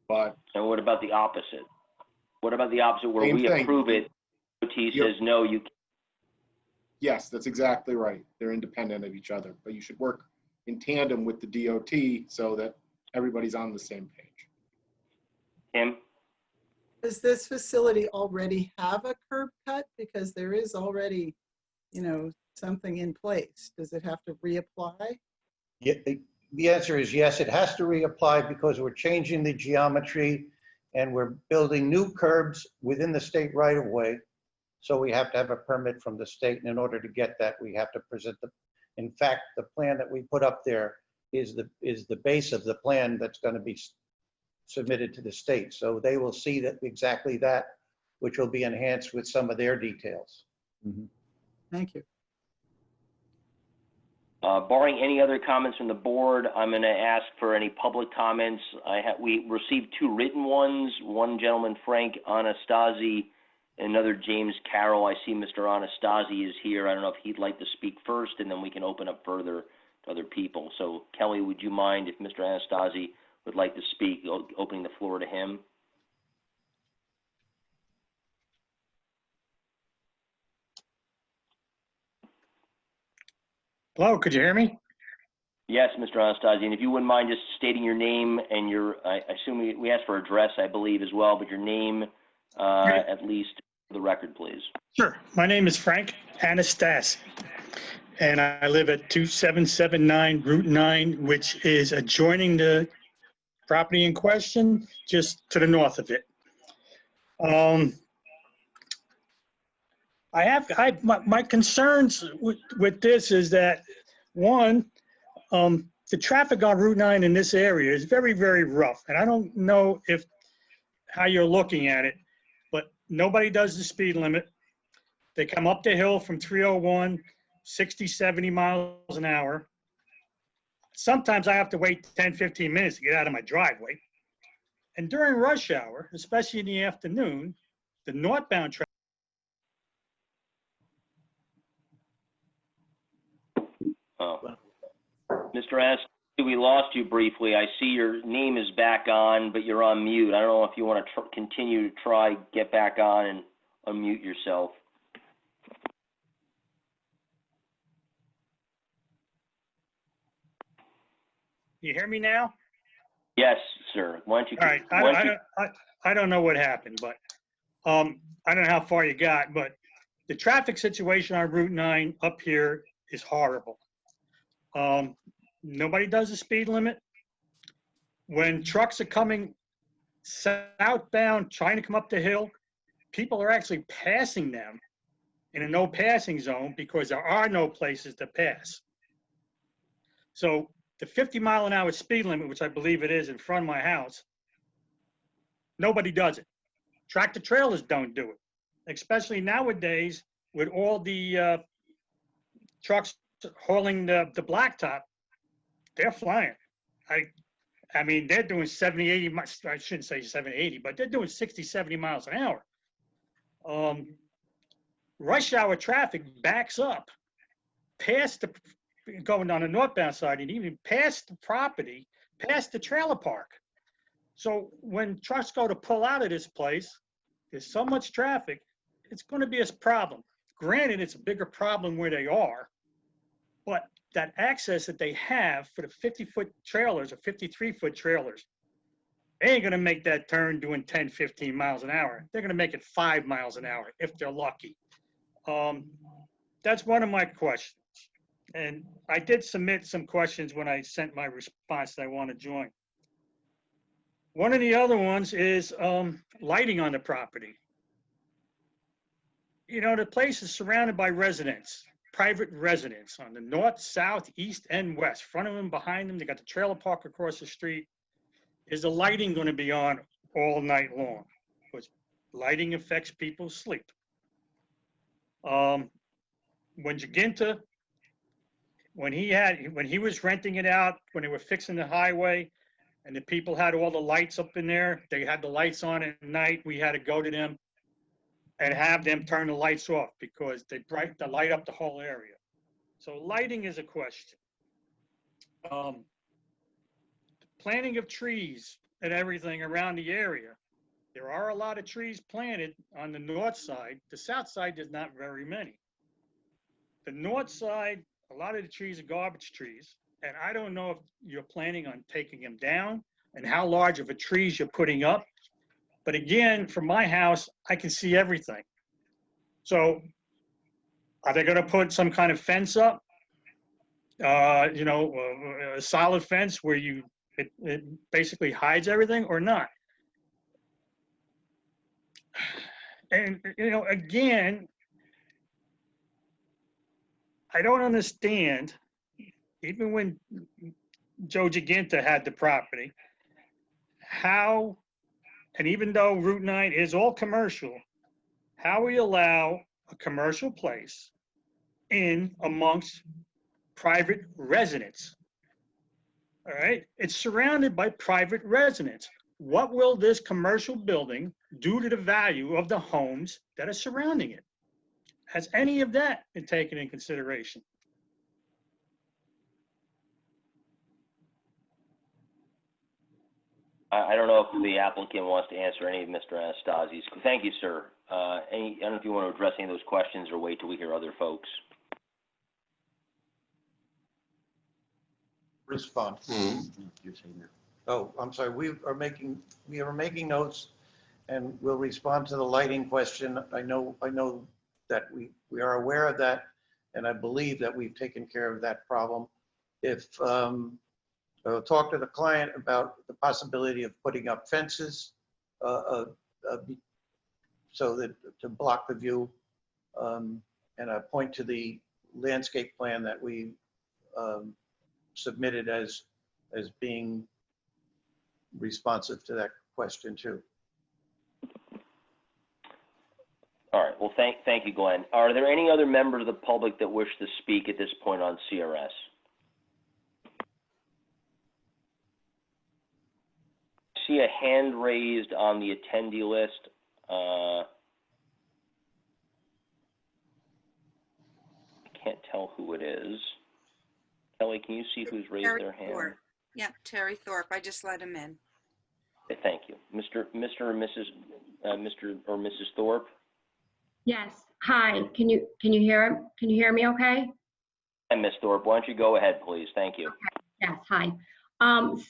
But and what about the opposite? What about the opposite where we approve it, DOT says no, you can't? Yes, that's exactly right. They're independent of each other, but you should work in tandem with the DOT so that everybody's on the same page. Tim? Does this facility already have a curb cut? Because there is already, something in place. Does it have to reapply? Yeah, the answer is yes, it has to reapply because we're changing the geometry and we're building new curbs within the state right of way. So we have to have a permit from the state. And in order to get that, we have to present in fact, the plan that we put up there is the base of the plan that's going to be submitted to the state. So they will see that exactly that, which will be enhanced with some of their details. Mm-hmm. Thank you. Barring any other comments from the board, I'm going to ask for any public comments. We received 2 written ones. One gentleman, Frank Anastasi, and another James Carroll. I see Mr. Anastasi is here. I don't know if he'd like to speak first, and then we can open up further to other people. So Kelly, would you mind if Mr. Anastasi would like to speak, opening the floor to him? Hello, could you hear me? Yes, Mr. Anastasi, and if you wouldn't mind just stating your name and I assume we asked for address, I believe, as well, but your name, at least for the record, please. Sure. My name is Frank Anastasi, and I live at 2779 Route 9, which is adjoining the property in question, just to the north of it. my concerns with this is that, one, the traffic on Route 9 in this area is very, very rough. And I don't know how you're looking at it, but nobody does the speed limit. They come up the hill from 301, 60, 70 miles an hour. Sometimes I have to wait 10, 15 minutes to get out of my driveway. And during rush hour, especially in the afternoon, the northbound traffic. Oh. Mr. S, we lost you briefly. I see your name is back on, but you're on mute. I don't know if you want to continue to try, get back on and unmute yourself. You hear me now? Yes, sir. Why don't you? All right. I don't know what happened, but I don't know how far you got, but the traffic situation on Route 9 up here is horrible. Nobody does the speed limit. When trucks are coming southbound, trying to come up the hill, people are actually passing them in a no passing zone because there are no places to pass. So the 50-mile-an-hour speed limit, which I believe it is in front of my house, nobody does it. Tractor trailers don't do it, especially nowadays with all the trucks hauling the blacktop. They're flying. I mean, they're doing 70, 80, I shouldn't say 70, 80, but they're doing 60, 70 miles an hour. Rush hour traffic backs up past going on the northbound side and even past the property, past the trailer park. So when trucks go to pull out of this place, there's so much traffic, it's going to be a problem. Granted, it's a bigger problem where they are, but that access that they have for the 50-foot trailers or 53-foot trailers, they ain't going to make that turn doing 10, 15 miles an hour. They're going to make it 5 miles an hour if they're lucky. That's one of my questions. And I did submit some questions when I sent my response that I want to join. One of the other ones is lighting on the property. You know, the place is surrounded by residents, private residents on the north, south, east, and west. Front of them, behind them, they got the trailer park across the street. Is the lighting going to be on all night long? Because lighting affects people's sleep. When Jaginta, when he was renting it out, when they were fixing the highway, and the people had all the lights up in there, they had the lights on at night, we had to go to them and have them turn the lights off because they light up the whole area. So lighting is a question. Planting of trees and everything around the area. There are a lot of trees planted on the north side. The south side, there's not very many. The north side, a lot of the trees are garbage trees. And I don't know if you're planning on taking them down and how large of a trees you're putting up. But again, from my house, I can see everything. So are they going to put some kind of fence up? A solid fence where it basically hides everything or not? And, again, I don't understand, even when Joe Jaginta had the property, how, and even though Route 9 is all commercial, how we allow a commercial place in amongst private residents. All right, it's surrounded by private residents. What will this commercial building do to the value of the homes that are surrounding it? Has any of that been taken in consideration? I don't know if the applicant wants to answer any of Mr. Anastasi's. Thank you, sir. I don't know if you want to address any of those questions or wait till we hear other folks. Respond. Oh, I'm sorry. We are making notes, and we'll respond to the lighting question. I know that we are aware of that, and I believe that we've taken care of that problem. If I'll talk to the client about the possibility of putting up fences so that to block the view And I point to the landscape plan that we submitted as being responsive to that question too. All right, well, thank you, Glenn. Are there any other members of the public that wish to speak at this point on CRS? See a hand raised on the attendee list. I can't tell who it is. Kelly, can you see who's raised Terry their hand? Thorpe. Yep, Terry Thorpe. I just let him in. Okay, thank you. Mr. or Mrs. Thorpe? Yes. Hi. Can you hear me okay? Hi, Ms. Thorpe. Why don't you go ahead, please? Thank you. Yes. Hi.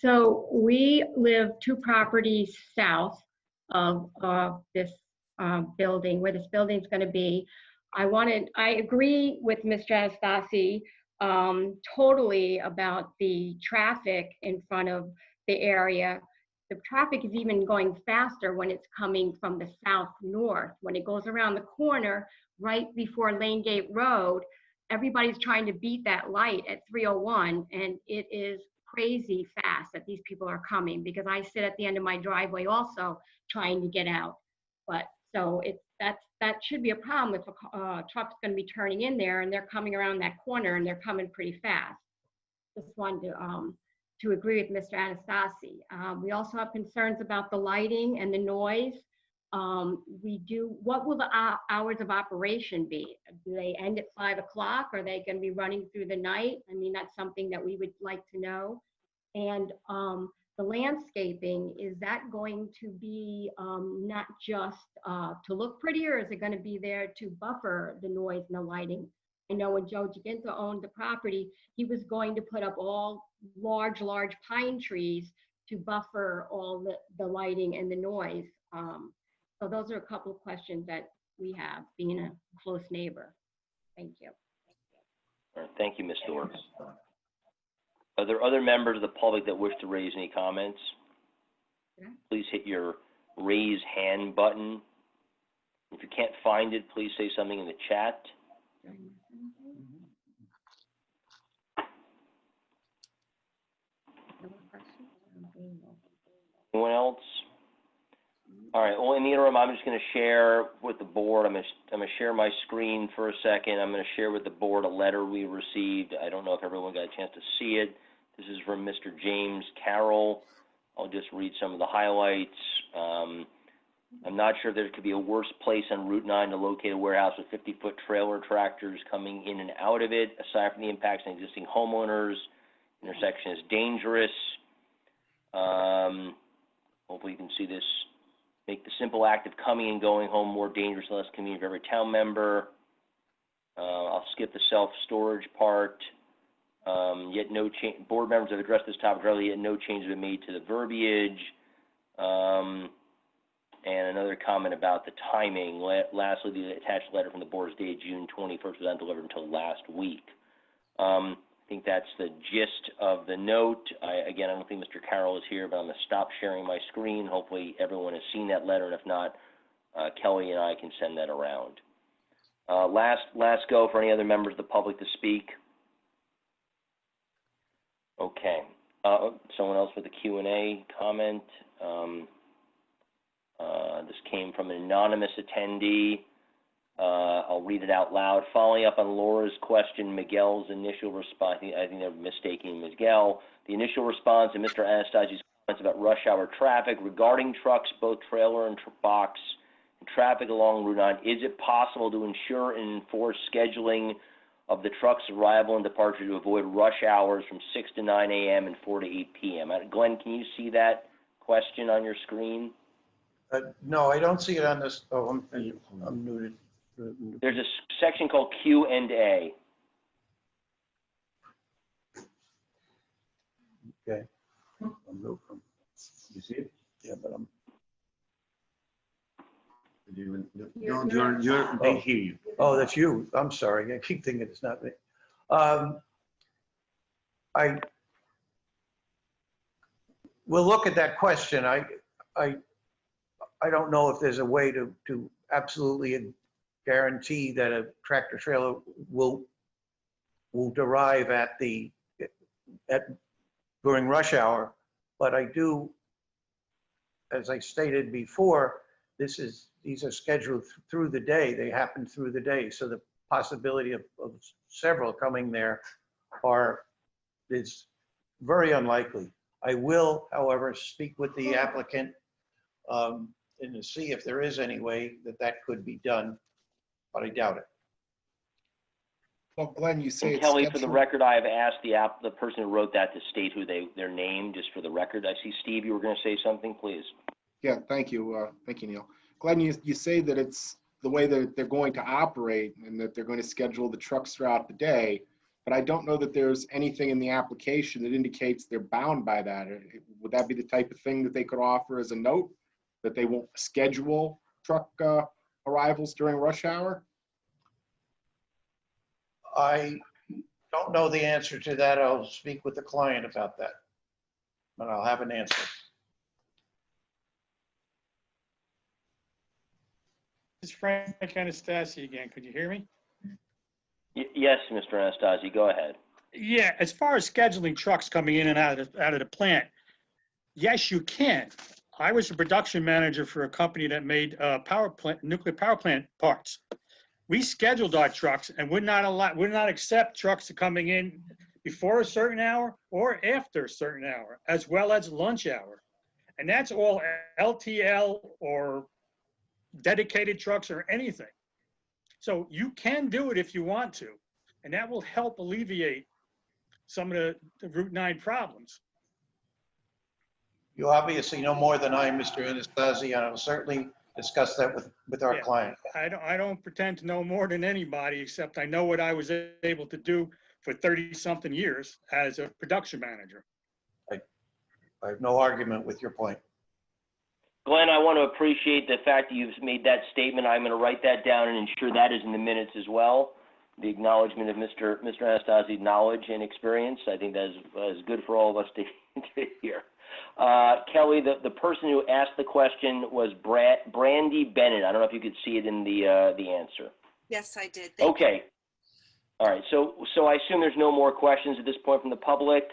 So we live 2 properties south of this building, where this building is going to be. I agree with Mr. Anastasi totally about the traffic in front of the area. The traffic is even going faster when it's coming from the south north. When it goes around the corner right before Lane Gate Road, everybody's trying to beat that light at 301, and it is crazy fast that these people are coming, because I sit at the end of my driveway also trying to get out. But so that should be a problem if a truck's going to be turning in there and they're coming around that corner and they're coming pretty fast. Just wanted to agree with Mr. Anastasi. We also have concerns about the lighting and the noise. What will the hours of operation be? Do they end at 5 o'clock? Are they going to be running through the night? I mean, that's something that we would like to know. And the landscaping, is that going to be not just to look pretty, or is it going to be there to buffer the noise and the lighting? I know when Joe Giginto owned the property, he was going to put up all large pine trees to buffer all the lighting and the noise. So those are a couple of questions that we have, being a close neighbor. Thank you. All right, thank you, Ms. Thorpe. Are there other members of the public that wish to raise any comments? Yeah. Please hit your raise hand button. If you can't find it, please say something in the chat. Anyone else? All right, well, in the interim, I'm just going to share with the board. I'm going to share my screen for a second. I'm going to share with the board a letter we received. I don't know if everyone got a chance to see it. This is from Mr. James Carroll. I'll just read some of the highlights. I'm not sure there could be a worse place on Route 9 to locate a warehouse with 50-foot trailer tractors coming in and out of it. Aside from the impacts on existing homeowners, intersection is dangerous. Hopefully you can see this. Make the simple act of coming and going home more dangerous and less convenient for every town member. I'll skip the self-storage part. Yet no change. Board members have addressed this topic earlier, yet no changes have been made to the verbiage. And another comment about the timing. Lastly, the attached letter from the board is dated June 21st, was not delivered until last week. I think that's the gist of the note. Again, I don't think Mr. Carroll is here, but I'm going to stop sharing my screen. Hopefully everyone has seen that letter, and if not, Kelly and I can send that around. Last go for any other members of the public to speak. Okay. Someone else with a Q&A comment. This came from an anonymous attendee. I'll read it out loud. Following up on Laura's question, Miguel's initial response, I think they're mistaking Miguel. The initial response to Mr. Anastasi's comments about rush hour traffic regarding trucks, both trailer and box, and traffic along Route 9, is it possible to ensure and enforce scheduling of the truck's arrival and departure to avoid rush hours from 6 to 9 a.m. and 4 to 8 p.m.? Glenn, can you see that question on your screen? No, I don't see it on this. Oh, I'm muted. There's a section called Q&A. Okay. You see it? Yeah, but I'm. They hear you. Oh, that's you. I'm sorry. I keep thinking it's not me. We'll look at that question. I don't know if there's a way to absolutely guarantee that a tractor trailer will derive during rush hour. But I do, as I stated before, these are scheduled through the day. They happen through the day. So the possibility of several coming there is very unlikely. I will, however, speak with the applicant and to see if there is any way that could be done, but I doubt it. Well, Glenn, you say And it's Kelly, for the scheduled. record, I have asked the person who wrote that to state who their name, just for the record. I see, Steve, you were going to say something, please. Yeah, thank you. Thank you, Neil. Glenn, you say that it's the way that they're going to operate and that they're going to schedule the trucks throughout the day, but I don't know that there's anything in the application that indicates they're bound by that. Would that be the type of thing that they could offer as a note, that they won't schedule truck arrivals during rush hour? I don't know the answer to that. I'll speak with the client about that, but I'll have an answer. This is Frank Anastasi again. Could you hear me? Yes, Mr. Anastasi, go ahead. Yeah, as far as scheduling trucks coming in and out of the plant, yes, you can. I was a production manager for a company that made nuclear power plant parts. We scheduled our trucks and would not accept trucks coming in before a certain hour or after a certain hour, as well as lunch hour. And that's all LTL or dedicated trucks or anything. So you can do it if you want to, and that will help alleviate some of the Route 9 problems. You obviously know more than I, Mr. Anastasi, and I'll certainly discuss that with our client. I don't pretend to know more than anybody, except I know what I was able to do for 30-something years as a production manager. I have no argument with your point. Glenn, I want to appreciate the fact that you've made that statement. I'm going to write that down and ensure that is in the minutes as well. The acknowledgement of Mr. Anastasi's knowledge and experience. I think that is good for all of us to hear. Kelly, the person who asked the question was Brandy Bennett. I don't know if you could see it in the answer. Yes, I did. Thank you. Okay. All right. So I assume there's no more questions at this point from the public.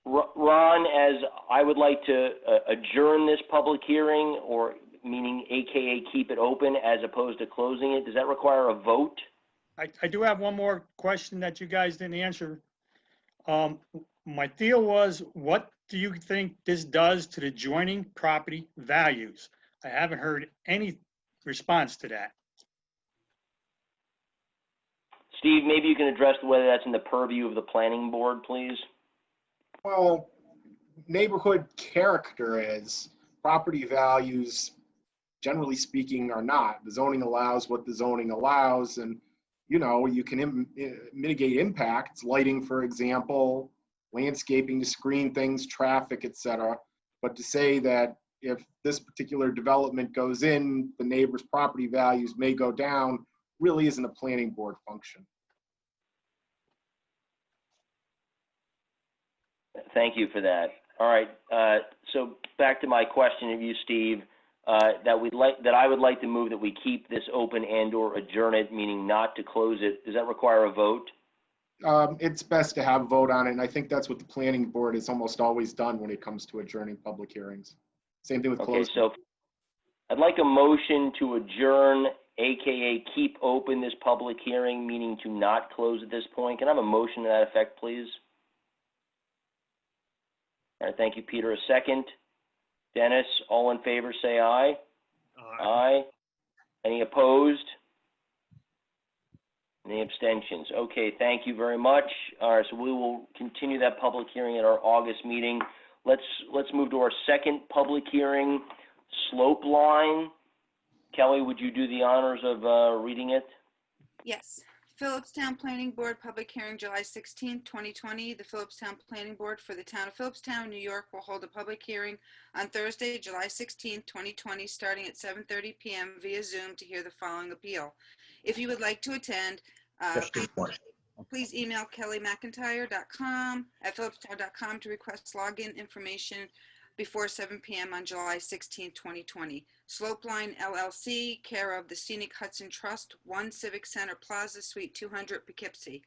Ron, as I would like to adjourn this public hearing, or meaning AKA keep it open as opposed to closing it, does that require a vote? I do have one more question that you guys didn't answer. My deal was, what do you think this does to the adjoining property values? I haven't heard any response to that. Steve, maybe you can address whether that's in the purview of the planning board, please. Well, neighborhood character is, property values, generally speaking, are not. The zoning allows what the zoning allows, and you can mitigate impacts, lighting, for example, landscaping to screen things, traffic, etc. But to say that if this particular development goes in, the neighbor's property values may go down, really isn't a planning board function. Thank you for that. All right. So back to my question of you, Steve, that I would like to move that we keep this open and/or adjourn it, meaning not to close it. Does that require a vote? It's best to have a vote on it, and I think that's what the planning board has almost always done when it comes to adjourning public hearings. Same thing with closing. Okay, so I'd like a motion to adjourn, AKA keep open this public hearing, meaning to not close at this point. Can I have a motion to that effect, please? All right, thank you, Peter. A second. Dennis, all in favor, say aye. Aye. Any opposed? Any abstentions? Okay, thank you very much. All right, so we will continue that public hearing at our August meeting. Let's move to our second public hearing, slope line. Kelly, would you do the honors of reading it? Yes. Philipstown Planning Board, public hearing July 16, 2020. The Philipstown Planning Board for the town of Philipstown, New York will hold a public hearing on Thursday, July 16, 2020, starting at 7:30 p.m. via Zoom to hear the following appeal. If you would like to attend, please email kellymcintyre.com at philipstown.com to request login information before 7 p.m. on July 16, 2020. Slopeline LLC, care of the Scenic Hudson Trust, 1 Civic Center Plaza, Suite 200, Poughkeepsie.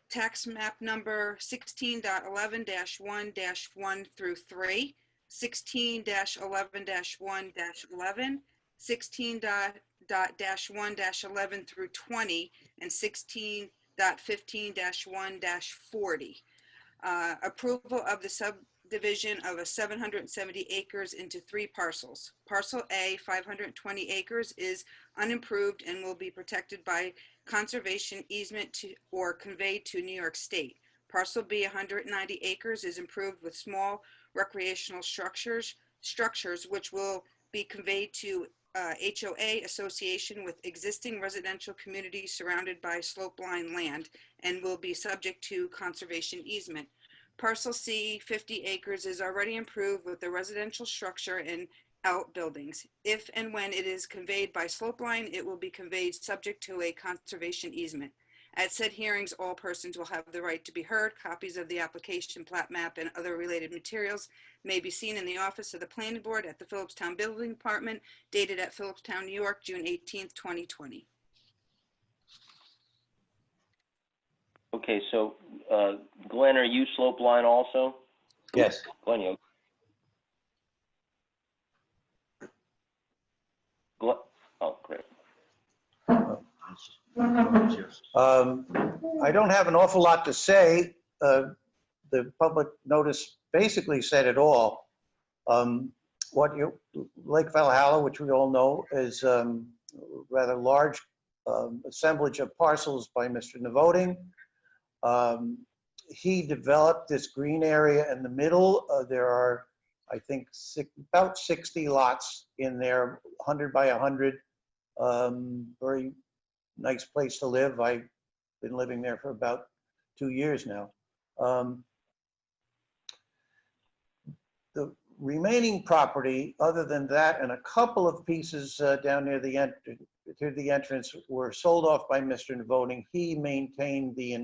Tax map number 16.11-1-1 through 3, 16-11-1-11, 16.1-11 through 20, and 16.15-1-40. Approval of the subdivision of a 770 acres into 3 parcels. Parcel A, 520 acres, is unimproved and will be protected by conservation easement to or conveyed to New York State. Parcel B, 190 acres, is improved with small recreational structures which will be conveyed to HOA association with existing residential communities surrounded by slopeline land and will be subject to conservation easement. Parcel C, 50 acres, is already improved with a residential structure and outbuildings. If and when it is conveyed by slopeline, it will be conveyed subject to a conservation easement. At said hearings, all persons will have the right to be heard. Copies of the application, plat map, and other related materials may be seen in the office of the Planning Board at the Philipstown Building Department, dated at Philipstown, New York, June 18th, 2020. Okay, so Glenn, are you slopeline also? Yes. Glenn, you? Glenn, oh, great. I don't have an awful lot to say. The public notice basically said it all. Lake Valhalla, which we all know, is a rather large assemblage of parcels by Mr. Novoting. He developed this green area in the middle. There are, I think, about 60 lots in there, 100 by 100. Very nice place to live. I've been living there for about 2 years now. The remaining property, other than that, and a couple of pieces down near the entrance were sold off by Mr. Novoting. He maintained the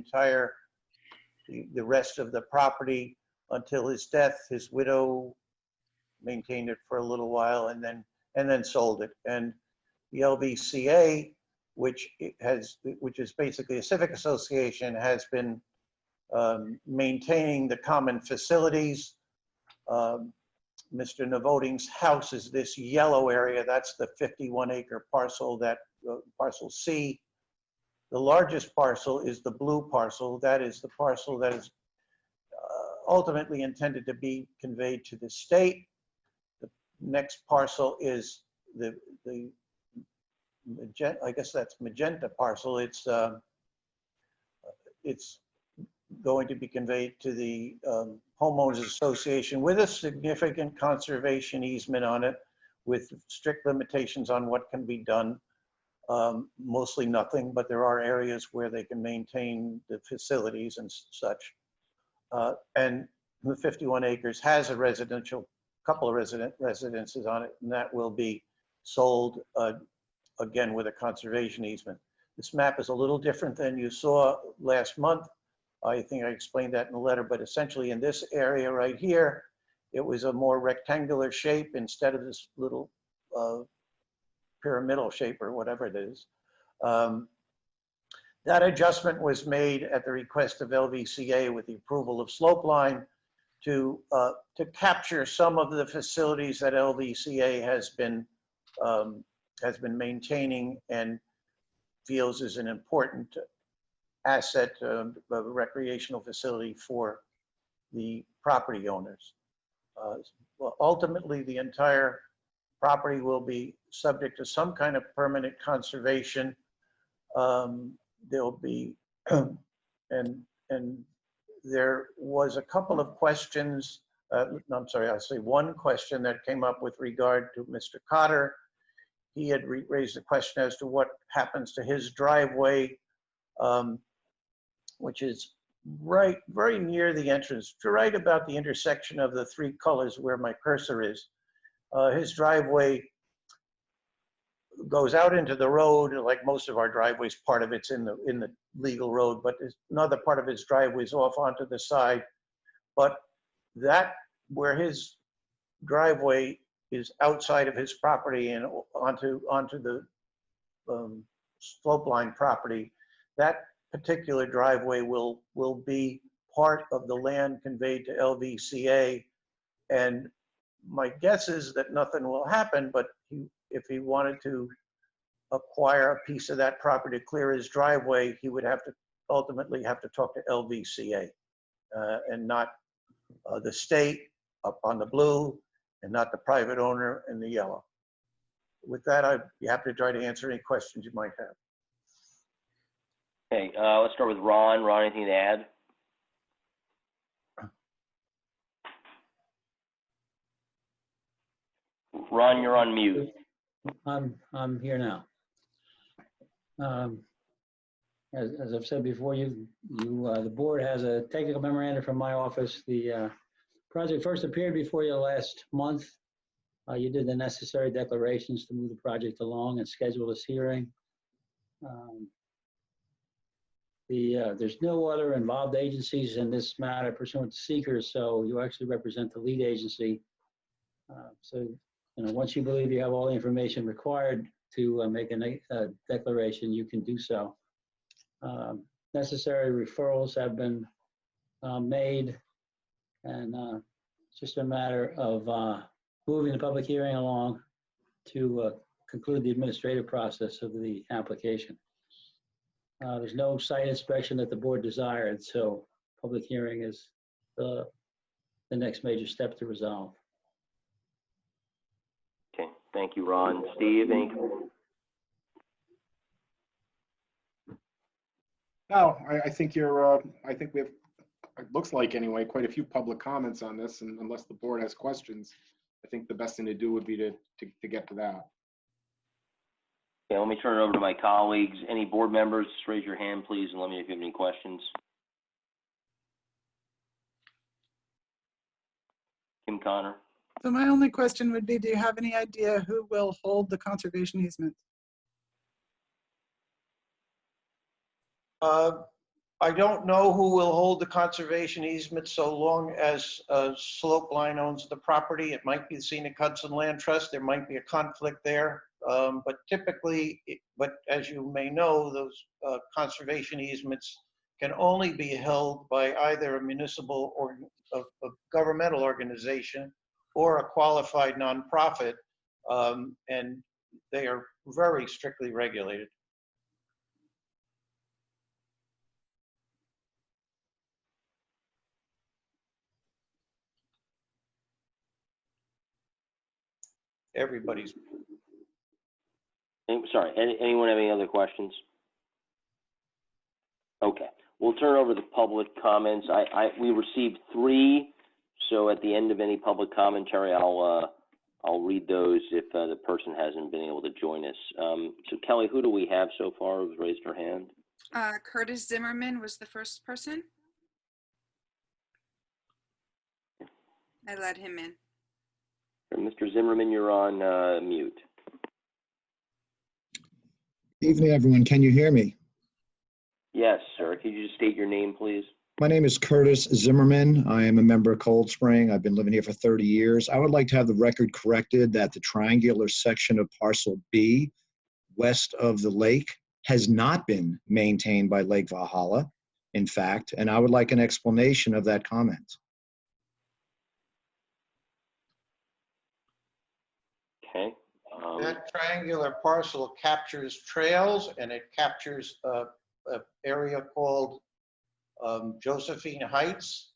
rest of the property until his death. His widow maintained it for a little while and then sold it. And the LVCA, which is basically a civic association, has been maintaining the common facilities. Mr. Novoting's house is this yellow area. That's the 51-acre parcel, parcel C. The largest parcel is the blue parcel. That is the parcel that is ultimately intended to be conveyed to the state. The next parcel is the I guess that's magenta parcel. It's going to be conveyed to the homeowners association with a significant conservation easement on it, with strict limitations on what can be done. Mostly nothing, but there are areas where they can maintain the facilities and such. And the 51 acres has a couple of residences on it, and that will be sold again with a conservation easement. This map is a little different than you saw last month. I think I explained that in the letter, but essentially in this area right here, it was a more rectangular shape instead of this little pyramidal shape or whatever it is. That adjustment was made at the request of LVCA with the approval of Slopeline to capture some of the facilities that LVCA has been maintaining and feels is an important asset, a recreational facility for the property owners. Well, ultimately, the entire property will be subject to some kind of permanent conservation. There'll be, and there was a couple of questions, I'm sorry, I'll say one question that came up with regard to Mr. Cotter. He had raised a question as to what happens to his driveway, which is right, very near the entrance, right about the intersection of the 3 colors where my cursor is. His driveway goes out into the road, like most of our driveways. Part of it's in the legal road, but another part of his driveway is off onto the side. But that, where his driveway is outside of his property and onto the slope line property, that particular driveway will be part of the land conveyed to LVCA. And my guess is that nothing will happen, but if he wanted to acquire a piece of that property to clear his driveway, he would ultimately have to talk to LVCA and not the state up on the blue and not the private owner in the yellow. With that, I'd be happy to try to answer any questions you might have. Okay, let's start with Ron. Ron, anything to add? Ron, you're on mute. I'm here now. As I've said before, the board has a technical memorandum from my office. The project first appeared before you last month. You did the necessary declarations to move the project along and schedule this hearing. There's no other involved agencies in this matter pursuant to seekers, so you actually represent the lead agency. So, once you believe you have all the information required to make a declaration, you can do so. Necessary referrals have been made, and it's just a matter of moving the public hearing along to conclude the administrative process of the application. There's no site inspection that the board desired, so public hearing is the next major step to resolve. Okay, thank you, Ron. Steve, any? No, I think I think we have, it looks like anyway, quite a few public comments on this, and unless the board has questions, I think the best thing to do would be to get to that. Okay, let me turn it over to my colleagues. Any board members, just raise your hand, please, and let me know if you have any questions. Kim Connor. So my only question would be, do you have any idea who will hold the conservation easement? I don't know who will hold the conservation easement so long as Slope Line owns the property. It might be the Scenic Hudson Land Trust. There might be a conflict there. But typically, but as you may know, those conservation easements can only be held by either a municipal or a governmental organization or a qualified nonprofit, and they are very strictly regulated. Everybody's. Sorry, anyone have any other questions? Okay, we'll turn over the public comments. We received 3, so at the end of any public commentary, I'll read those if the person hasn't been able to join us. So Kelly, who do we have so far who's raised her hand? Curtis Zimmerman was the first person. I let him in. Mr. Zimmerman, you're on mute. Evening, everyone. Can you hear me? Yes, sir. Could you just state your name, please? My name is Curtis Zimmerman. I am a member of Cold Spring. I've been living here for 30 years. I would like to have the record corrected that the triangular section of parcel B, west of the lake, has not been maintained by Lake Valhalla, in fact, and I would like an explanation of that comment. Okay. That triangular parcel captures trails, and it captures an area called Josephine Heights.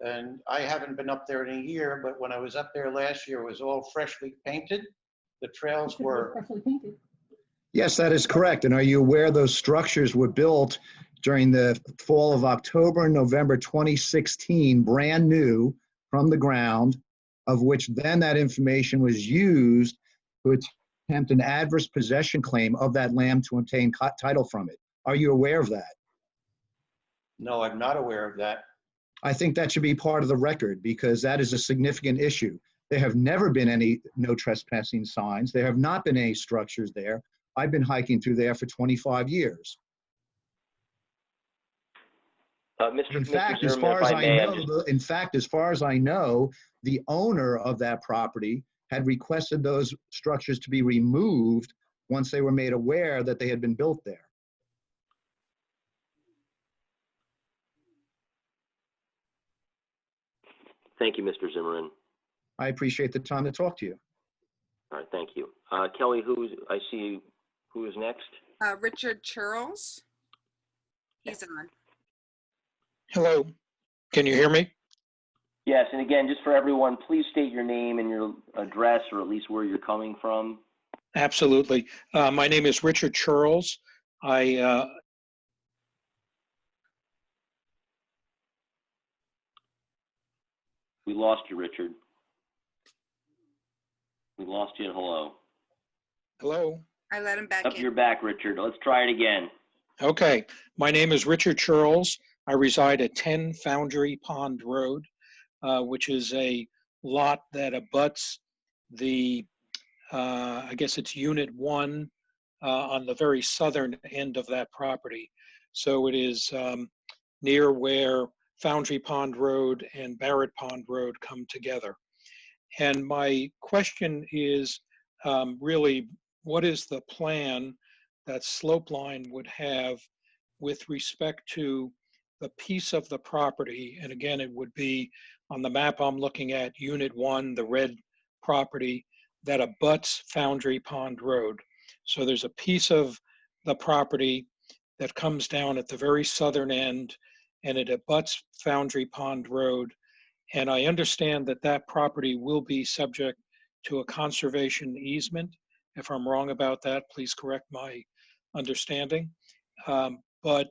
And I haven't been up there in a year, but when I was up there last year, it was all freshly painted. The trails were. Yes, that is correct. And are you aware those structures were built during the fall of October and November 2016, brand new from the ground, of which then that information was used to attempt an adverse possession claim of that land to obtain title from it. Are you aware of that? No, I'm not aware of that. I think that should be part of the record because that is a significant issue. There have never been any no trespassing signs. There have not been any structures there. I've been hiking through there for 25 years. In fact, as far as I know, the owner of that property had requested those structures to be removed once they were made aware that they had been built there. Thank you, Mr. Zimmerman. I appreciate the time to talk to you. All right, thank you. Kelly, I see who is next? Richard Charles. He's on. Hello, can you hear me? Yes, and again, just for everyone, please state your name and your address, or at least where you're coming from. Absolutely. My name is Richard Charles. We lost you, Richard. We lost you at hello. Hello? I let him back Up, in. you're back, Richard. Let's try it again. Okay, my name is Richard Charles. I reside at 10 Foundry Pond Road, which is a lot that abuts the, I guess it's Unit 1 on the very southern end of that property. So it is near where Foundry Pond Road and Barrett Pond Road come together. And my question is really, what is the plan that Slopeline would have with respect to the piece of the property? And again, it would be on the map I'm looking at, Unit 1, the red property that abuts Foundry Pond Road. So there's a piece of the property that comes down at the very southern end, and it abuts Foundry Pond Road. And I understand that that property will be subject to a conservation easement. If I'm wrong about that, please correct my understanding. But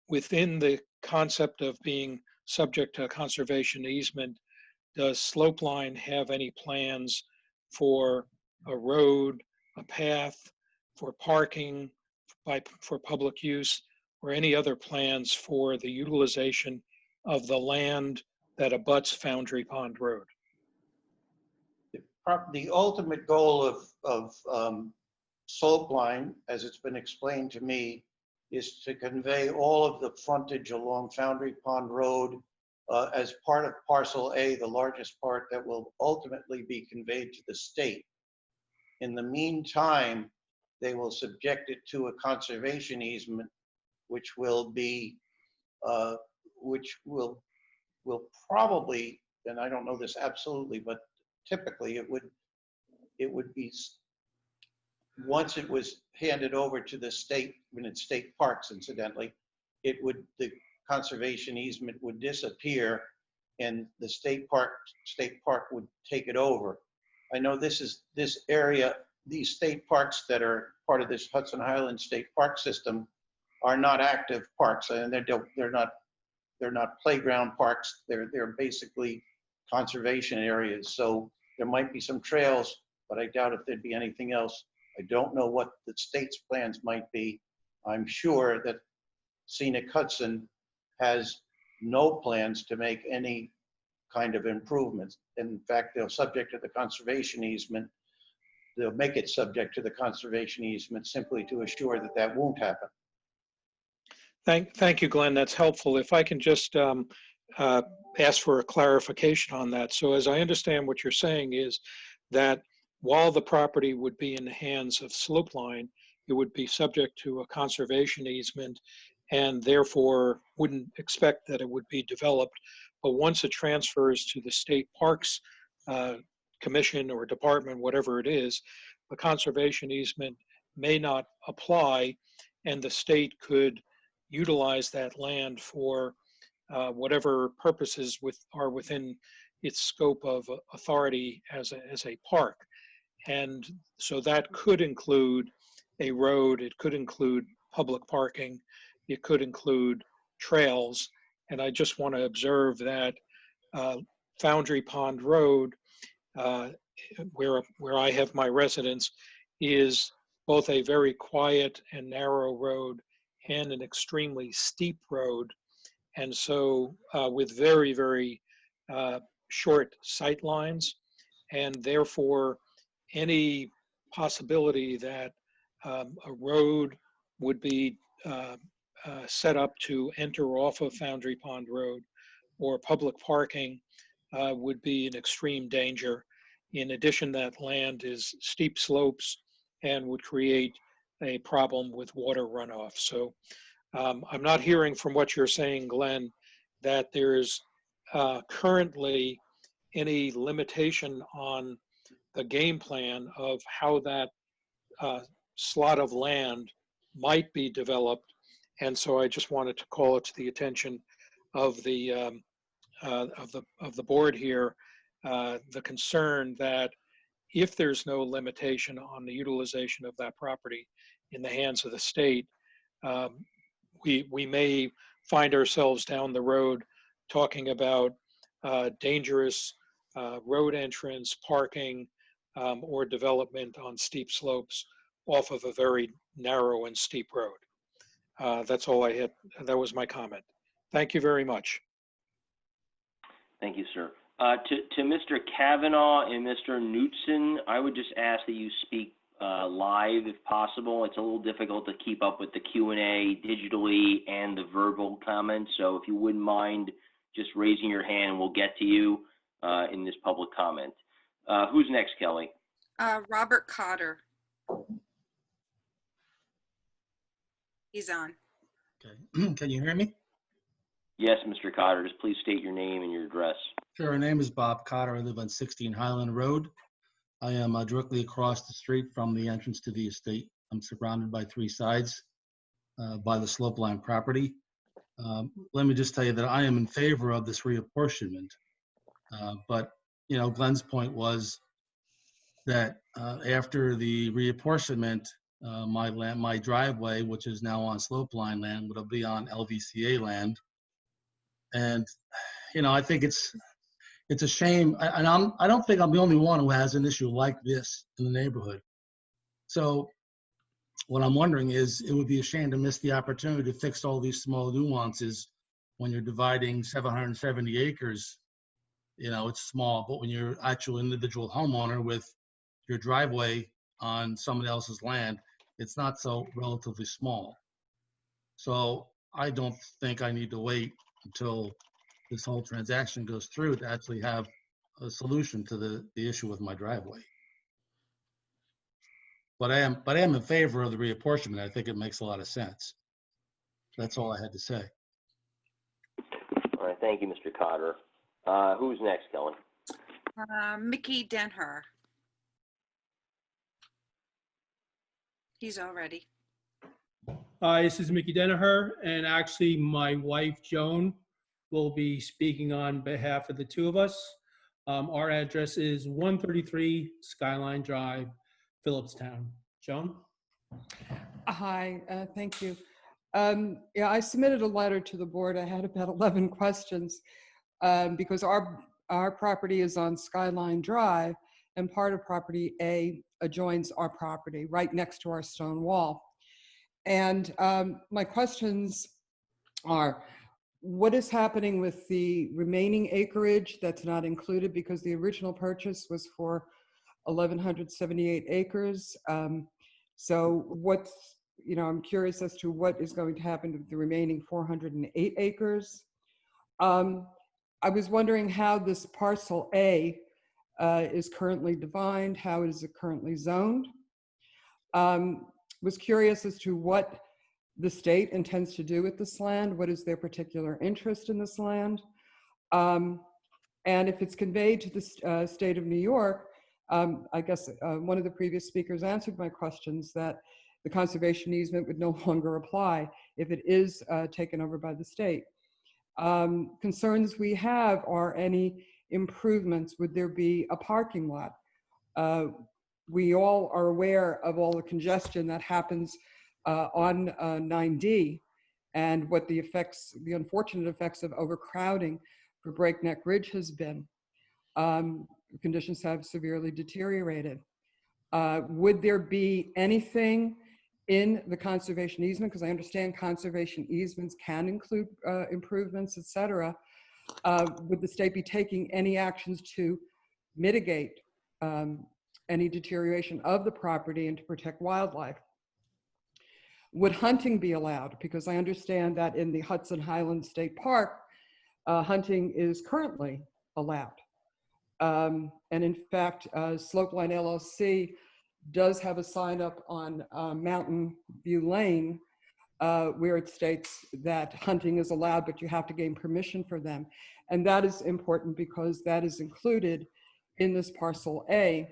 within the concept of being subject to a conservation easement, does Slopeline have any plans for a road, a path, for parking, for public use, or any other plans for the utilization of the land that abuts Foundry Pond Road? The ultimate goal of Slopeline, as it's been explained to me, is to convey all of the frontage along Foundry Pond Road as part of Parcel A, the largest part that will ultimately be conveyed to the state. In the meantime, they will subject it to a conservation easement, which will be, which will probably, and I don't know this absolutely, but typically it would be, once it was handed over to the state, when it's state parks incidentally, the conservation easement would disappear and the state park would take it over. I know this area, these state parks that are part of this Hudson Highlands State Park system are not active parks, and they're not playground parks. They're basically conservation areas. So there might be some trails, but I doubt if there'd be anything else. I don't know what the state's plans might be. I'm sure that Scenic Hudson has no plans to make any kind of improvements. In fact, they'll subject to the conservation easement. They'll make it subject to the conservation easement simply to assure that that won't happen. Thank you, Glenn. That's helpful. If I can just ask for a clarification on that. So as I understand what you're saying is that while the property would be in the hands of Slopeline, it would be subject to a conservation easement and therefore wouldn't expect that it would be developed. But once it transfers to the State Parks Commission or department, whatever it is, the conservation easement may not apply, and the state could utilize that land for whatever purposes are within its scope of authority as a park. And so that could include a road, it could include public parking, it could include trails. And I just want to observe that Foundry Pond Road, where I have my residence, is both a very quiet and narrow road and an extremely steep road. And so with very, very short sight lines, and therefore any possibility that a road would be set up to enter off of Foundry Pond Road or public parking would be an extreme danger. In addition, that land is steep slopes and would create a problem with water runoff. So I'm not hearing from what you're saying, Glenn, that there's currently any limitation on the game plan of how that slot of land might be developed. And so I just wanted to call it to the attention of the board here, the concern that if there's no limitation on the utilization of that property in the hands of the state, we may find ourselves down the road talking about dangerous road entrance, parking, or development on steep slopes off of a very narrow and steep road. That's all I had. That was my comment. Thank you very much. Thank you, sir. To Mr. Kavanaugh and Mr. Knutson, I would just ask that you speak live if possible. It's a little difficult to keep up with the Q&A digitally and the verbal comments. So if you wouldn't mind just raising your hand, and we'll get to you in this public comment. Who's next, Kelly? Robert Cotter. He's on. Okay. Can you hear me? Yes, Mr. Cotter. Just please state your name and your address. Sure. My name is Bob Cotter. I live on 16 Highland Road. I am directly across the street from the entrance to the estate. I'm surrounded by three sides by the slope line property. Let me just tell you that I am in favor of this reapportionment. But, you know, Glenn's point was that after the reapportionment, my driveway, which is now on slope line land, would be on LVCA land. And, you know, I think it's a shame, and I don't think I'm the only one who has an issue like this in the neighborhood. So what I'm wondering is, it would be a shame to miss the opportunity to fix all these small nuances when you're dividing 770 acres. You know, it's small, but when you're actual individual homeowner with your driveway on someone else's land, it's not so relatively small. So I don't think I need to wait until this whole transaction goes through to actually have a solution to the issue with my driveway. But I am in favor of the reapportionment. I think it makes a lot of sense. That's all I had to say. All right, thank you, Mr. Cotter. Who's next, Kelly? Mickey Denher. He's all ready. Hi, this is Mickey Denneher, and actually my wife, Joan, will be speaking on behalf of the two of us. Our address is 133 Skyline Drive, Philipstown. Joan? Hi, thank you. Yeah, I submitted a letter to the board. I had about 11 questions because our property is on Skyline Drive, and part of property A adjoins our property right next to our stone wall. And my questions are, what is happening with the remaining acreage that's not included, because the original purchase was for 1,178 acres. So what's, you know, I'm curious as to what is going to happen to the remaining 408 acres. I was wondering how this parcel A is currently defined, how is it currently zoned? Was curious as to what the state intends to do with this land. What is their particular interest in this land? And if it's conveyed to the state of New York, I guess one of the previous speakers answered my questions that the conservation easement would no longer apply if it is taken over by the state. Concerns we have are any improvements. Would there be a parking lot? We all are aware of all the congestion that happens on 9D and what the effects, the unfortunate effects of overcrowding for Breakneck Ridge has been. Conditions have severely deteriorated. Would there be anything in the conservation easement, because I understand conservation easements can include improvements, et cetera. Would the state be taking any actions to mitigate any deterioration of the property and to protect wildlife? Would hunting be allowed? Because I understand that in the Hudson Highlands State Park, hunting is currently allowed. And in fact, Slopeline LLC does have a sign up on Mountain View Lane where it states that hunting is allowed, but you have to gain permission for them. And that is important because that is included in this parcel A.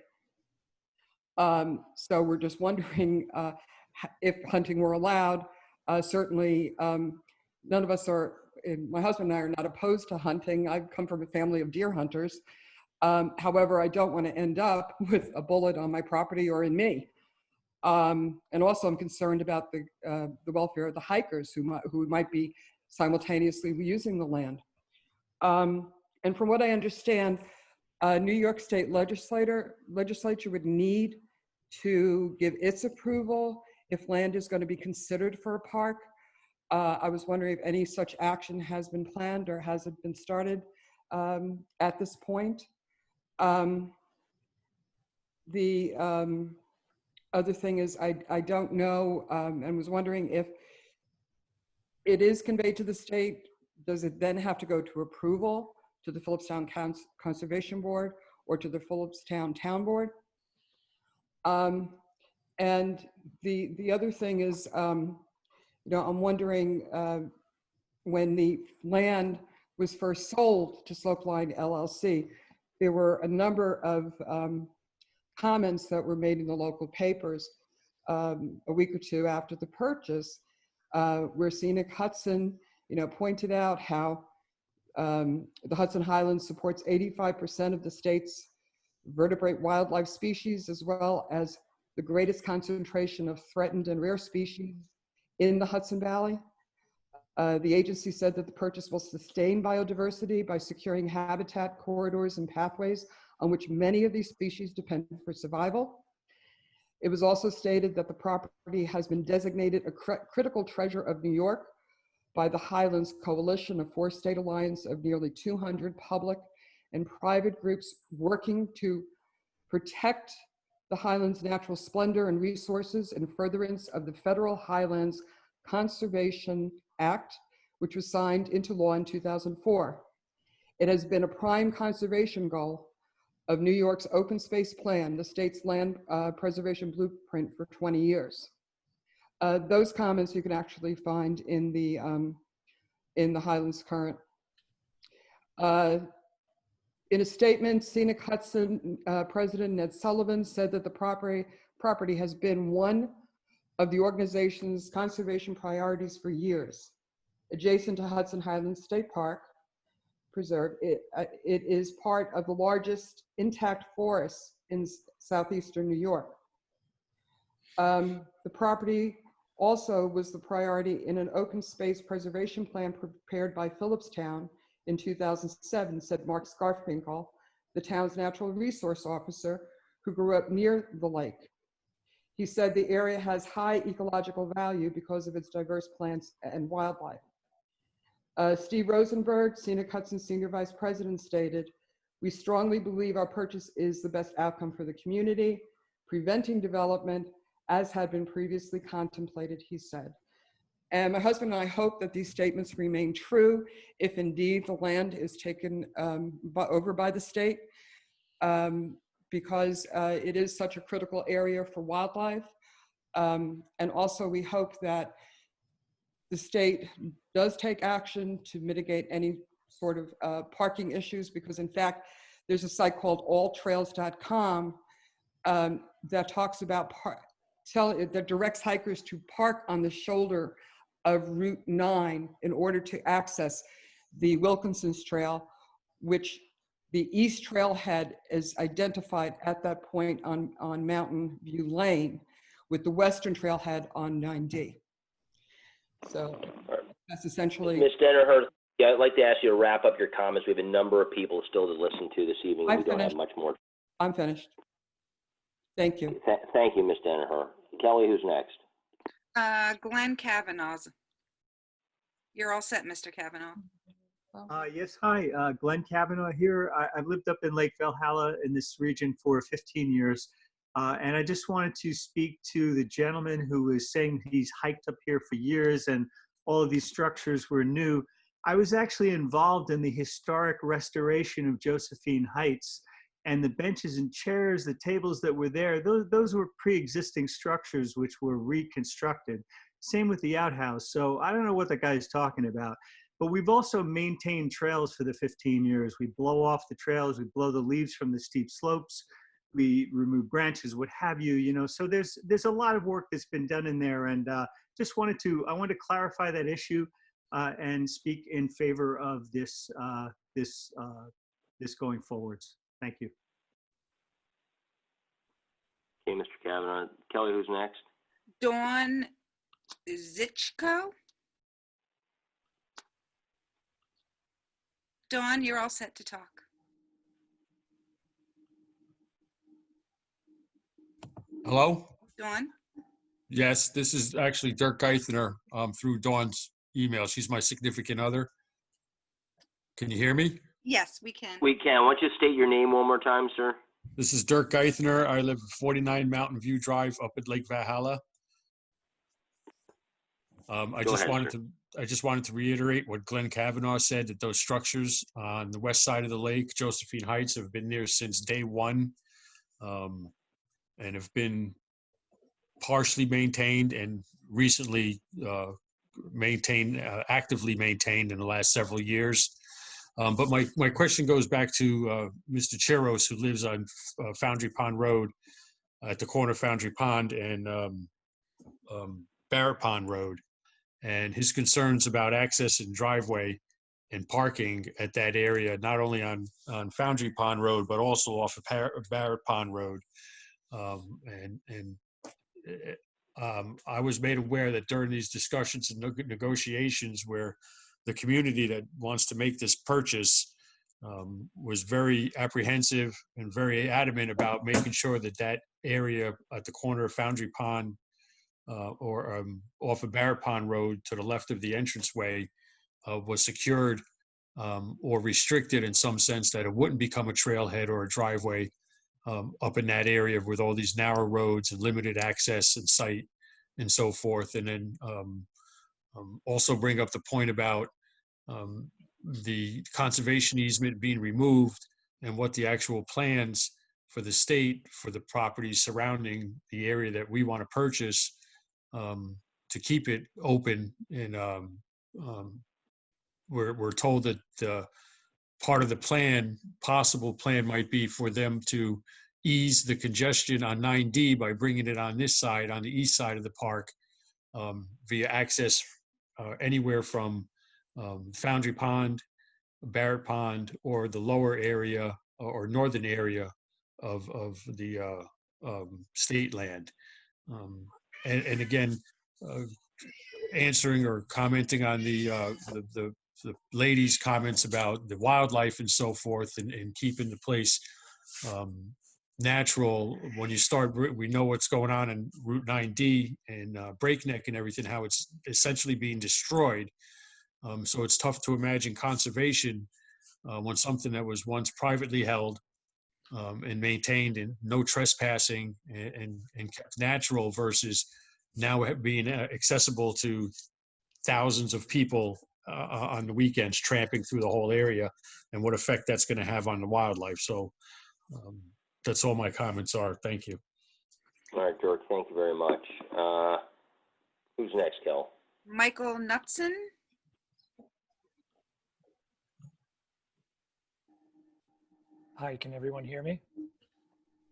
So we're just wondering if hunting were allowed. Certainly, none of us are, my husband and I are not opposed to hunting. I've come from a family of deer hunters. However, I don't want to end up with a bullet on my property or in me. And also I'm concerned about the welfare of the hikers who might be simultaneously using the land. And from what I understand, New York State legislature would need to give its approval if land is going to be considered for a park. I was wondering if any such action has been planned or has it been started at this point. The other thing is I don't know and was wondering if it is conveyed to the state, does it then have to go to approval to the Philipstown Conservation Board or to the Philipstown Town Board? And the other thing is, you know, I'm wondering when the land was first sold to Slopeline LLC, there were a number of comments that were made in the local papers a week or two after the purchase, where Scenic Hudson, you know, pointed out how the Hudson Highlands supports 85% of the state's vertebrate wildlife species, as well as the greatest concentration of threatened and rare species in the Hudson Valley. The agency said that the purchase will sustain biodiversity by securing habitat corridors and pathways on which many of these species depend for survival. It was also stated that the property has been designated a critical treasure of New York by the Highlands Coalition, a four-state alliance of nearly 200 public and private groups working to protect the Highlands' natural splendor and resources in furtherance of the Federal Highlands Conservation Act, which was signed into law in 2004. It has been a prime conservation goal of New York's open space plan, the state's land preservation blueprint, for 20 years. Those comments you can actually find in the Highlands Current. In a statement, Scenic Hudson President Ned Sullivan said that the property has been one of the organization's conservation priorities for years. Adjacent to Hudson Highlands State Park Preserve, it is part of the largest intact forests in southeastern New York. The property also was the priority in an open space preservation plan prepared by Philipstown in 2007, said Mark Scarfinkel, the town's natural resource officer who grew up near the lake. He said the area has high ecological value because of its diverse plants and wildlife. Steve Rosenberg, Scenic Hudson Senior Vice President, stated, "We strongly believe our purchase is the best outcome for the community, preventing development as had been previously contemplated," he said. And my husband and I hope that these statements remain true if indeed the land is taken over by the state, because it is such a critical area for wildlife. And also we hope that the state does take action to mitigate any sort of parking issues, because in fact, there's a site called alltrails.com that talks about that directs hikers to park on the shoulder of Route 9 in order to access the Wilkinson's Trail, which the East Trailhead is identified at that point on Mountain View Lane, with the Western Trailhead on 9D. So that's essentially. Ms. Dennerhurst, yeah, I'd like to ask you to wrap up your comments. We have a number of people still to listen to this evening. We don't have much more. I'm finished. Thank you. Thank you, Ms. Dennerhurst. Kelly, who's next? Glenn Kavanaugh. You're all set, Mr. Kavanaugh. Yes, hi, Glenn Kavanaugh here. I've lived up in Lake Valhalla in this region for 15 years. And I just wanted to speak to the gentleman who was saying he's hiked up here for years and all of these structures were new. I was actually involved in the historic restoration of Josephine Heights, and the benches and chairs, the tables that were there, those were pre-existing structures which were reconstructed. Same with the outhouse. So I don't know what the guy's talking about, but we've also maintained trails for the 15 years. We blow off the trails, we blow the leaves from the steep slopes, we remove branches, what have you, you know, so there's a lot of work that's been done in there, and I wanted to clarify that issue and speak in favor of this going forwards. Thank you. Okay, Mr. Kavanaugh. Kelly, who's next? Dawn Zichko. Dawn, you're all set to talk. Hello? Dawn? Yes, this is actually Dirk Geithner through Dawn's email. She's my significant other. Can you hear me? Yes, we can. We can. Why don't you state your name one more time, sir? This is Dirk Geithner. I live at 49 Mountain View Drive up at Lake Valhalla. I just wanted to reiterate what Glenn Kavanaugh said, that those structures on the west side of the lake, Josephine Heights, have been there since day one, and have been partially maintained and recently actively maintained in the last several years. But my question goes back to Mr. Chiros, who lives on Foundry Pond Road, at the corner of Foundry Pond and Barrett Pond Road, and his concerns about access and driveway and parking at that area, not only on Foundry Pond Road, but also off of Barrett Pond Road. I was made aware that during these discussions and negotiations, where the community that wants to make this purchase was very apprehensive and very adamant about making sure that that area at the corner of Foundry Pond or off of Barrett Pond Road to the left of the entranceway was secured or restricted in some sense, that it wouldn't become a trailhead or a driveway up in that area with all these narrow roads and limited access and sight and so forth. And then also bring up the point about the conservation easement being removed and what the actual plans for the state for the properties surrounding the area that we want to purchase to keep it open. And we're told that part of the possible plan might be for them to ease the congestion on 9D by bringing it on this side, on the east side of the park, via access anywhere from Foundry Pond, Barrett Pond, or the lower area or northern area of the state land. And again, answering or commenting on the lady's comments about the wildlife and so forth, and keeping the place natural. When you start, we know what's going on in Route 9D and Breakneck and everything, how it's essentially being destroyed. So it's tough to imagine conservation when something that was once privately held and maintained and no trespassing and kept natural versus now being accessible to thousands of people on the weekends tramping through the whole area, and what effect that's going to have on the wildlife. So that's all my comments are. Thank you. All right, George, thank you very much. Who's next, Kel? Michael Knutson. Hi, can everyone hear me?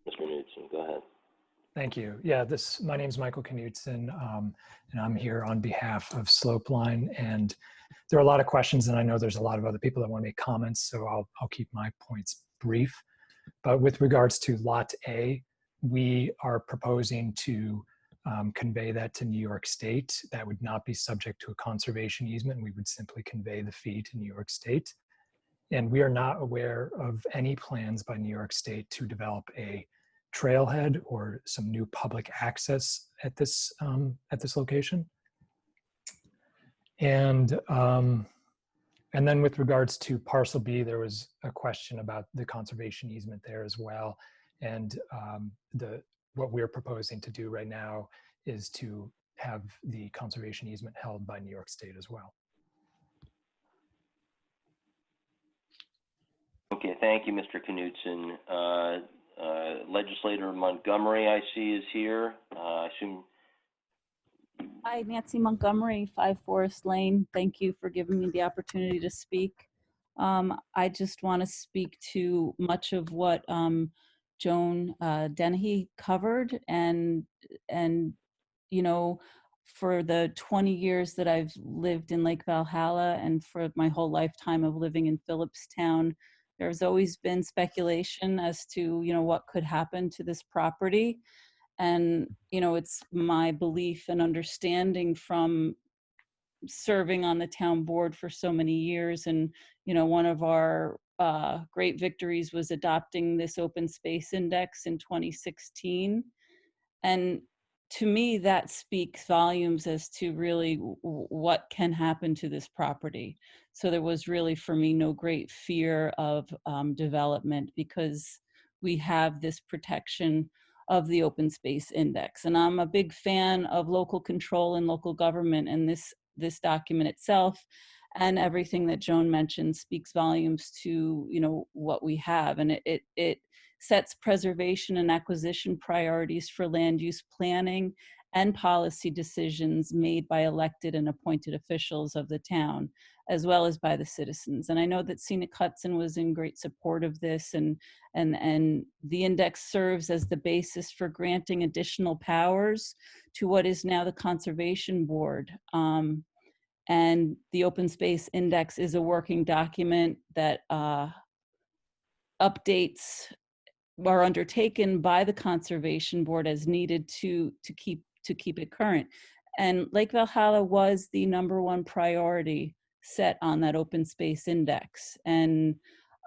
Mr. Knudsen, go ahead. Thank you. Yeah, my name is Michael Knudsen, and I'm here on behalf of Slopeline. And there are a lot of questions, and I know there's a lot of other people that want to make comments, so I'll keep my points brief. But with regards to Lot A, we are proposing to convey that to New York State. That would not be subject to a conservation easement. We would simply convey the fee to New York State. And we are not aware of any plans by New York State to develop a trailhead or some new public access at this location. And then with regards to parcel B, there was a question about the conservation easement there as well. And what we're proposing to do right now is to have the conservation easement held by New York State as well. Thank you, Mr. Knutson. Legislator Montgomery, I see, is here. I assume. Hi, Nancy Montgomery, 5 Forest Lane. Thank you for giving me the opportunity to speak. I just want to speak to much of what Joan Dennehy covered, and you know, for the 20 years that I've lived in Lake Valhalla and for my whole lifetime of living in Philipstown, there's always been speculation as to, you know, what could happen to this property. And, you know, it's my belief and understanding from serving on the town board for so many years. And, you know, one of our great victories was adopting this open space index in 2016. And to me, that speaks volumes as to really what can happen to this property. So there was really, for me, no great fear of development because we have this protection of the open space index. And I'm a big fan of local control and local government, and this document itself and everything that Joan mentioned speaks volumes to, you know, what we have. And it sets preservation and acquisition priorities for land use planning and policy decisions made by elected and appointed officials of the town, as well as by the citizens. And I know that Scenic Hudson was in great support of this, and the index serves as the basis for granting additional powers to what is now the Conservation Board. And the Open Space Index is a working document that updates are undertaken by the Conservation Board as needed to keep it current. And Lake Valhalla was the #1 priority set on that Open Space Index. And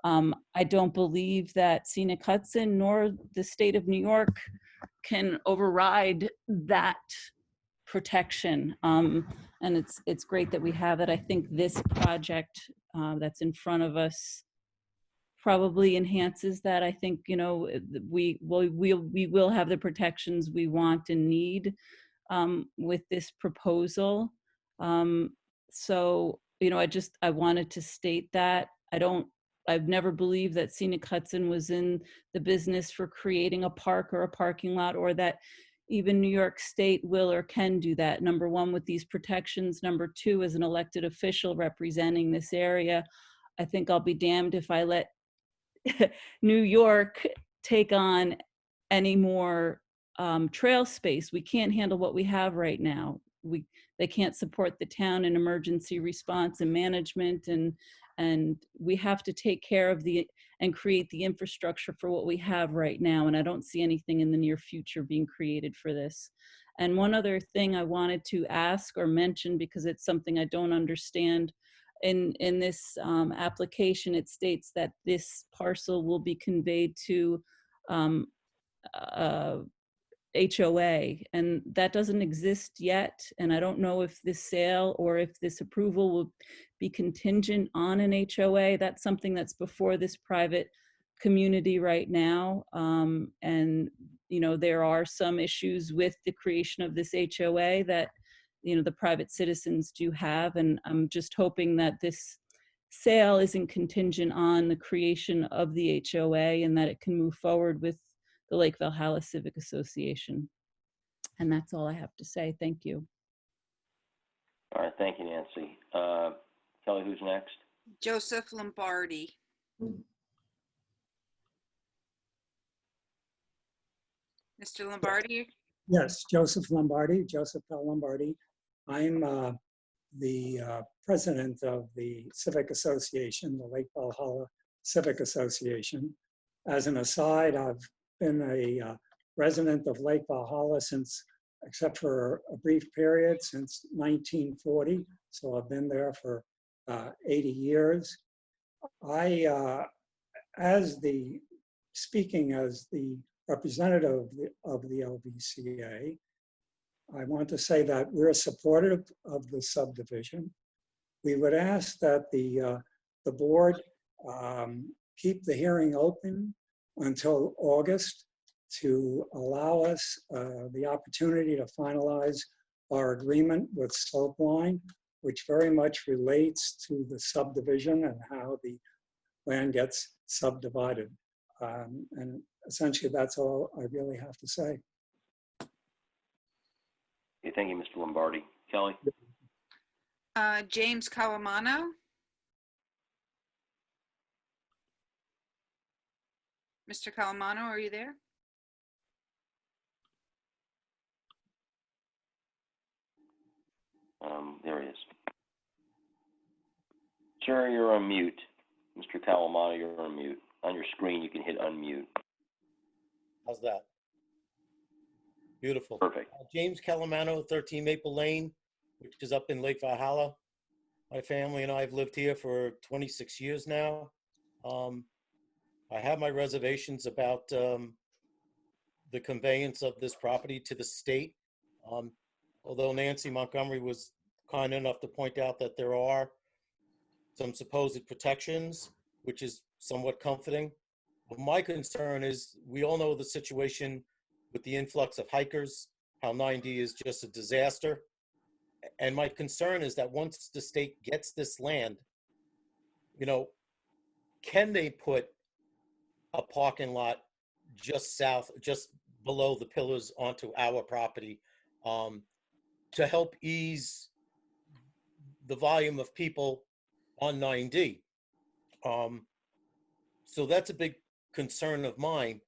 I don't believe that Scenic Hudson nor the state of New York can override that protection. And it's great that we have it. I think this project that's in front of us probably enhances that. I think, you know, we will have the protections we want and need with this proposal. So, you know, I wanted to state that. I've never believed that Scenic Hudson was in the business for creating a park or a parking lot, or that even New York State will or can do that. #1, with these protections. #2, as an elected official representing this area, I think I'll be damned if I let New York take on any more trail space. We can't handle what we have right now. They can't support the town in emergency response and management, and we have to take care of and create the infrastructure for what we have right now. And I don't see anything in the near future being created for this. And one other thing I wanted to ask or mention, because it's something I don't understand, in this application, it states that this parcel will be conveyed to HOA, and that doesn't exist yet. And I don't know if this sale or if this approval will be contingent on an HOA. That's something that's before this private community right now. And, you know, there are some issues with the creation of this HOA that, you know, the private citizens do have. And I'm just hoping that this sale isn't contingent on the creation of the HOA, and that it can move forward with the Lake Valhalla Civic Association. And that's all I have to say. Thank you. All right, thank you, Nancy. Kelly, who's next? Joseph Lombardi. Mr. Lombardi? Yes, Joseph Lombardi, Joseph L. Lombardi. I'm the president of the Civic Association, the Lake Valhalla Civic Association. As an aside, I've been a resident of Lake Valhalla since, except for a brief period, since 1940. So I've been there for 80 years. Speaking as the representative of the LVCA, I want to say that we're supportive of the subdivision. We would ask that the board keep the hearing open until August to allow us the opportunity to finalize our agreement with Slopeline, which very much relates to the subdivision and how the land gets subdivided. And essentially, that's all I really have to say. Okay, thank you, Mr. Lombardi. Kelly? James Calamano. Mr. Calamano, are you there? There he is. Sir, you're on mute. Mr. Calamano, you're on mute. On your screen, you can hit unmute. How's that? Beautiful. Perfect. James Calamano, 13 Maple Lane, which is up in Lake Valhalla. My family and I have lived here for 26 years now. I have my reservations about the conveyance of this property to the state. Although Nancy Montgomery was kind enough to point out that there are some supposed protections, which is somewhat comforting. But my concern is, we all know the situation with the influx of hikers, how 9D is just a disaster. And my concern is that once the state gets this land, you know, can they put a parking lot just south, just below the pillars onto our property to help ease the volume of people on 9D? So that's a big concern of mine.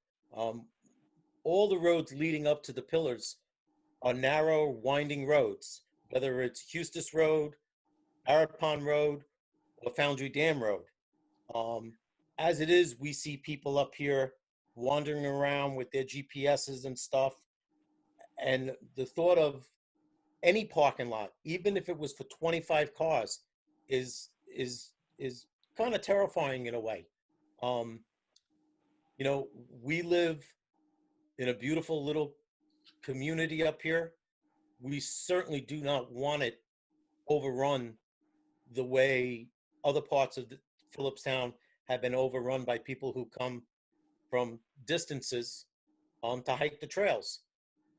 All the roads leading up to the pillars are narrow, winding roads, whether it's Eustis Road, Barrett Pond Road, or Foundry Dam Road. As it is, we see people up here wandering around with their GPSs and stuff. And the thought of any parking lot, even if it was for 25 cars, is kind of terrifying in a way. You know, we live in a beautiful little community up here. We certainly do not want it overrun the way other parts of Philipstown have been overrun by people who come from distances to hike the trails.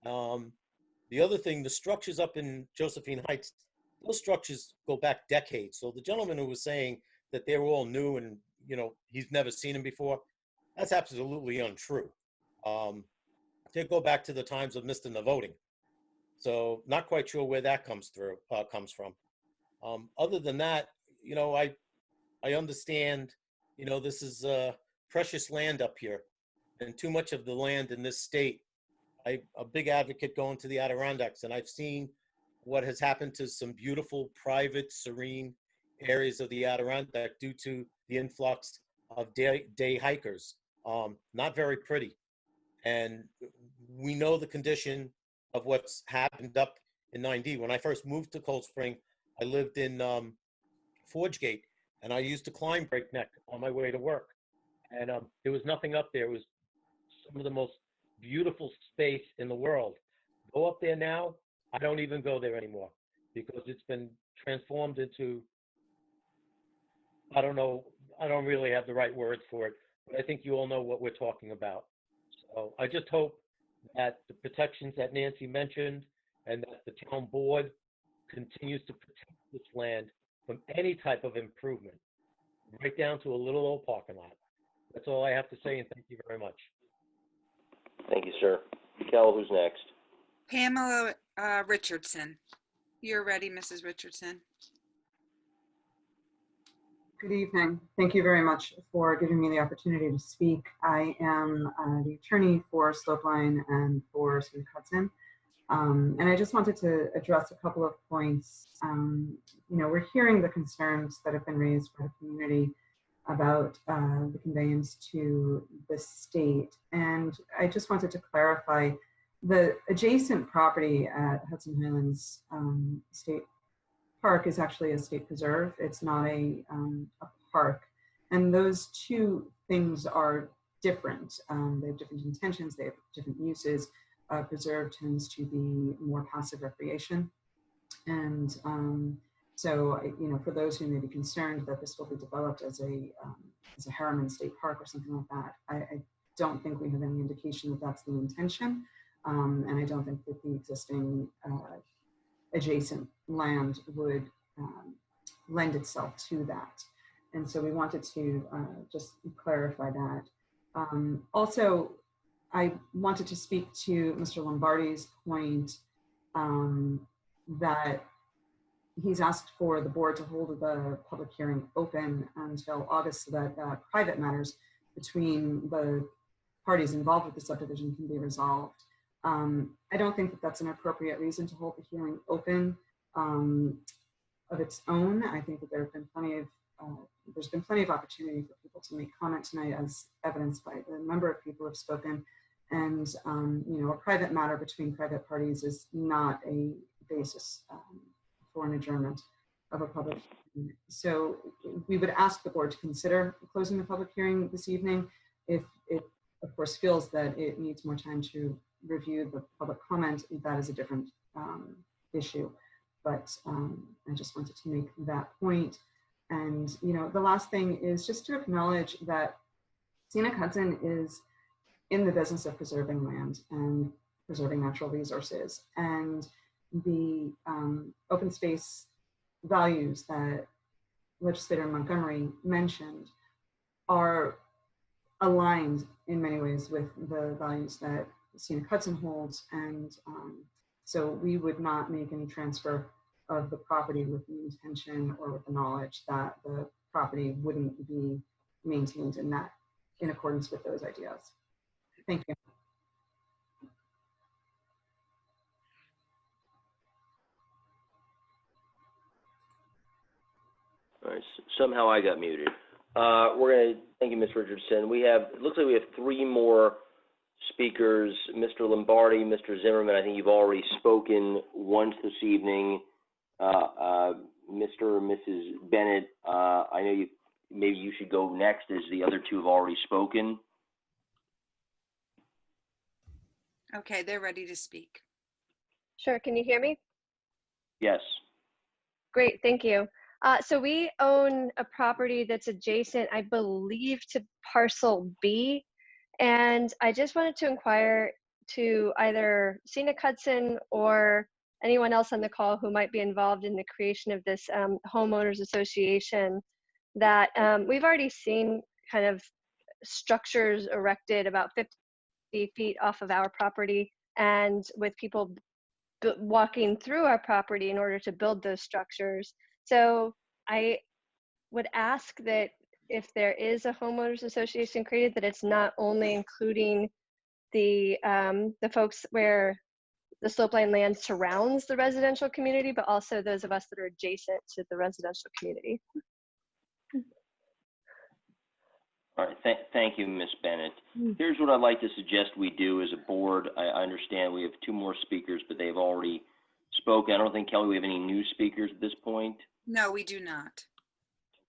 The other thing, the structures up in Josephine Heights, those structures go back decades. So the gentleman who was saying that they were all new and, you know, he's never seen them before, that's absolutely untrue. They go back to the times of Mr. Navoting. So not quite sure where that comes from. Other than that, you know, I understand, you know, this is precious land up here, and too much of the land in this state. I'm a big advocate going to the Adirondacks, and I've seen what has happened to some beautiful, private, serene areas of the Adirondack due to the influx of day hikers. Not very pretty. And we know the condition of what's happened up in 9D. When I first moved to Cold Spring, I lived in Forge Gate, and I used to climb Breakneck on my way to work. And there was nothing up there. It was some of the most beautiful space in the world. Go up there now, I don't even go there anymore because it's been transformed into, I don't know, I don't really have the right words for it, but I think you all know what we're talking about. So I just hope that the protections that Nancy mentioned and that the town board continues to protect this land from any type of improvement, right down to a little old parking lot. That's all I have to say, and thank you very much. Thank you, sir. Kel, who's next? Pamela Richardson. You're ready, Mrs. Richardson. Good evening. Thank you very much for giving me the opportunity to speak. I am the attorney for Slopeline and for Smith Hudson. And I just wanted to address a couple of points. You know, we're hearing the concerns that have been raised by the community about the conveyance to the state. And I just wanted to clarify, the adjacent property at Hudson Highlands State Park is actually a state preserve. It's not a park. And those two things are different. They have different intentions, they have different uses. Preserve tends to be more passive recreation. And so, you know, for those who may be concerned that this will be developed as a Harriman State Park or something like that, I don't think we have any indication that that's the intention. And I don't think that the existing adjacent land would lend itself to that. And so we wanted to just clarify that. Also, I wanted to speak to Mr. Lombardi's point that he's asked for the board to hold the public hearing open until August so that private matters between the parties involved with the subdivision can be resolved. I don't think that that's an appropriate reason to hold the hearing open of its own. I think that there have been there's been plenty of opportunity for people to make comment tonight, as evidenced by the number of people who have spoken. And a private matter between private parties is not a basis for an adjournment of a public hearing. So we would ask the board to consider closing the public hearing this evening if it, of course, feels that it needs more time to review the public comment. That is a different issue. But I just wanted to make that point. And the last thing is just to acknowledge that Scenic Hudson is in the business of preserving land and preserving natural resources. And the open space values that legislator Montgomery mentioned are aligned in many ways with the values that Scenic Hudson holds. And so we would not make any transfer of the property with the intention or with the knowledge that the property wouldn't be maintained in accordance with those ideas. Thank you. All right, somehow I got muted. Thank you, Ms. Richardson. It looks like we have 3 more speakers. Mr. Lombardi, Mr. Zimmerman, I think you've already spoken once this evening. Mr. and Mrs. Bennett, I know maybe you should go next as the other 2 have already spoken. Okay, they're ready to speak. Sure, can you hear me? Yes. Great, thank you. So we own a property that's adjacent, I believe, to parcel B. And I just wanted to inquire to either Scenic Hudson or anyone else on the call who might be involved in the creation of this homeowners association that we've already seen kind of structures erected about 50 feet off of our property, and with people walking through our property in order to build those structures. So I would ask that if there is a homeowners association created, that it's not only including the folks where the slopeline land surrounds the residential community, but also those of us that are adjacent to the residential community. All right, thank you, Ms. Bennett. Here's what I'd like to suggest we do as a board. I understand we have 2 more speakers, but they've already spoken. I don't think, Kelly, we have any new speakers at this point. No, we do not.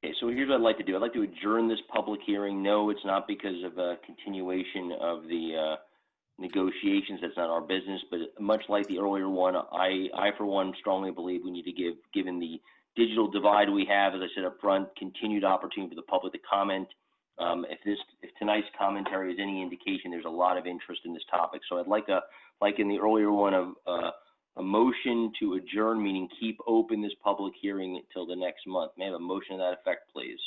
Okay, so here's what I'd like to do. I'd like to adjourn this public hearing. No, it's not because of a continuation of the negotiations. That's not our business, but much like the earlier one, I for one strongly believe we need to given the digital divide we have, as I said up front, continued opportunity for the public to comment. If tonight's commentary is any indication, there's a lot of interest in this topic. So I'd like in the earlier one, a motion to adjourn, meaning keep open this public hearing until the next month. May I have a motion to that effect, please?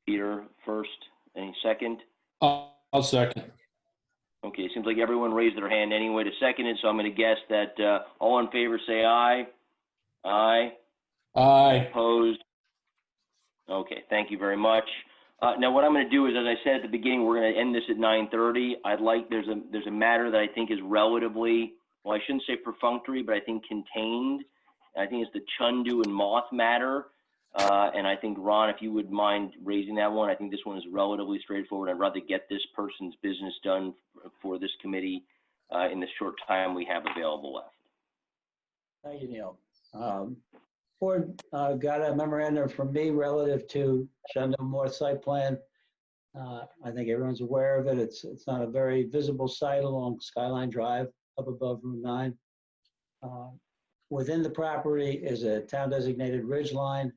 Peter first. Any second? I'll second. Okay, seems like everyone raised their hand anyway to second it, so I'm going to guess that all in favor say aye. Aye. Aye. Opposed? Okay, thank you very much. Now what I'm going to do is, as I said at the beginning, we're going to end this at 9:30. There's a matter that I think is relatively, well, I shouldn't say perfunctory, but I think contained. I think it's the Chundu and Moth matter. And I think, Ron, if you would mind raising that one, I think this one is relatively straightforward. I'd rather get this person's business done for this committee in the short time we have available left. Thank you, Neil. Board got a memorandum from me relative to Chundu Moth site plan. I think everyone's aware of it. It's not a very visible site along Skyline Drive up above Route 9. Within the property is a town designated ridge line.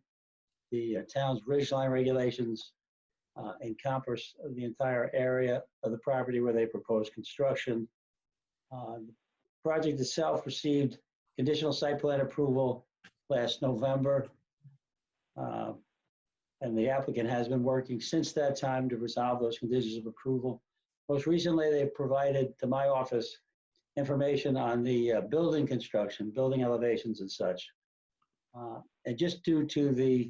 The town's ridgeline regulations encompass the entire area of the property where they propose construction. The project itself received conditional site plan approval last November. And the applicant has been working since that time to resolve those conditions of approval. Most recently, they provided to my office information on the building construction, building elevations and such. And just due to the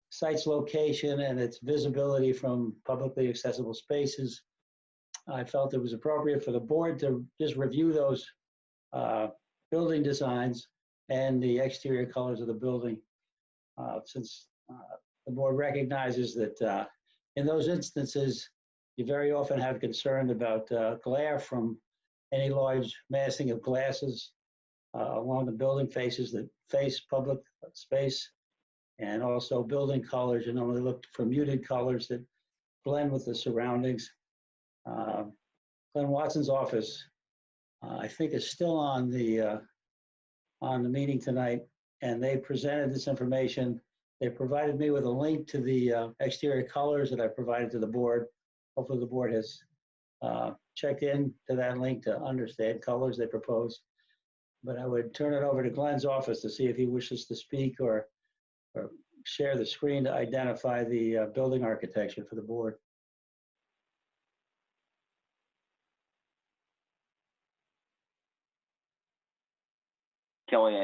site's location and its visibility from publicly accessible spaces, I felt it was appropriate for the board to just review those building designs and the exterior colors of the building, since the board recognizes that in those instances, you very often have concern about glare from any large massing of glasses along the building faces that face public space, and also building colors. You normally look for muted colors that blend with the surroundings. Glenn Watson's office, I think, is still on the meeting tonight, and they presented this information. They provided me with a link to the exterior colors that I provided to the board. Hopefully the board has checked in to that link to understand colors they proposed. But I would turn it over to Glenn's office to see if he wishes to speak or share the screen to identify the building architecture for the board. Kelly,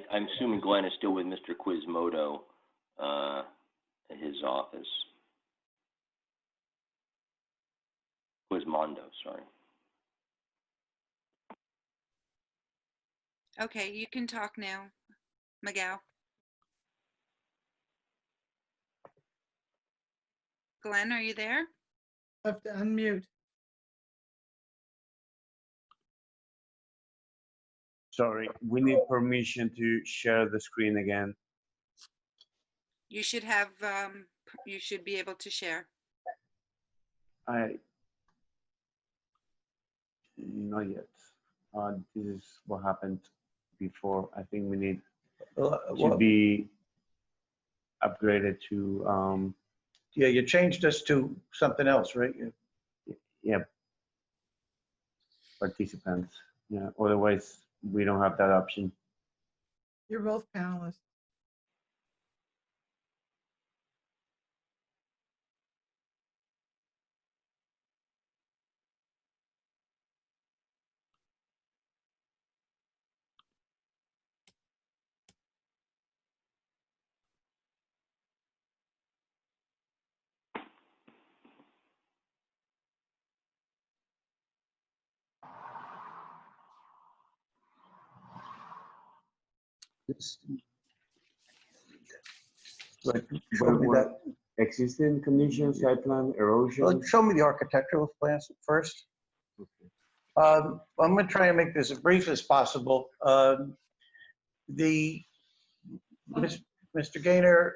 I'm assuming Glenn is still with Mr. Quizmodo at his office. Quizmondo, sorry. Okay, you can talk now, Miguel. Glenn, are you there? I have to unmute. Sorry, we need permission to share the screen again. You should have, you should be able to share. Not yet. This is what happened before. I think we need to be upgraded to. Yeah, you changed us to something else, right? Yeah. Participants. Yeah. Otherwise, we don't have that option. You're both panelists. But existing conditions, site plan, erosion. Well, show me the architectural plans first. I'm going to try and make this as brief as possible. Mr. Gaynor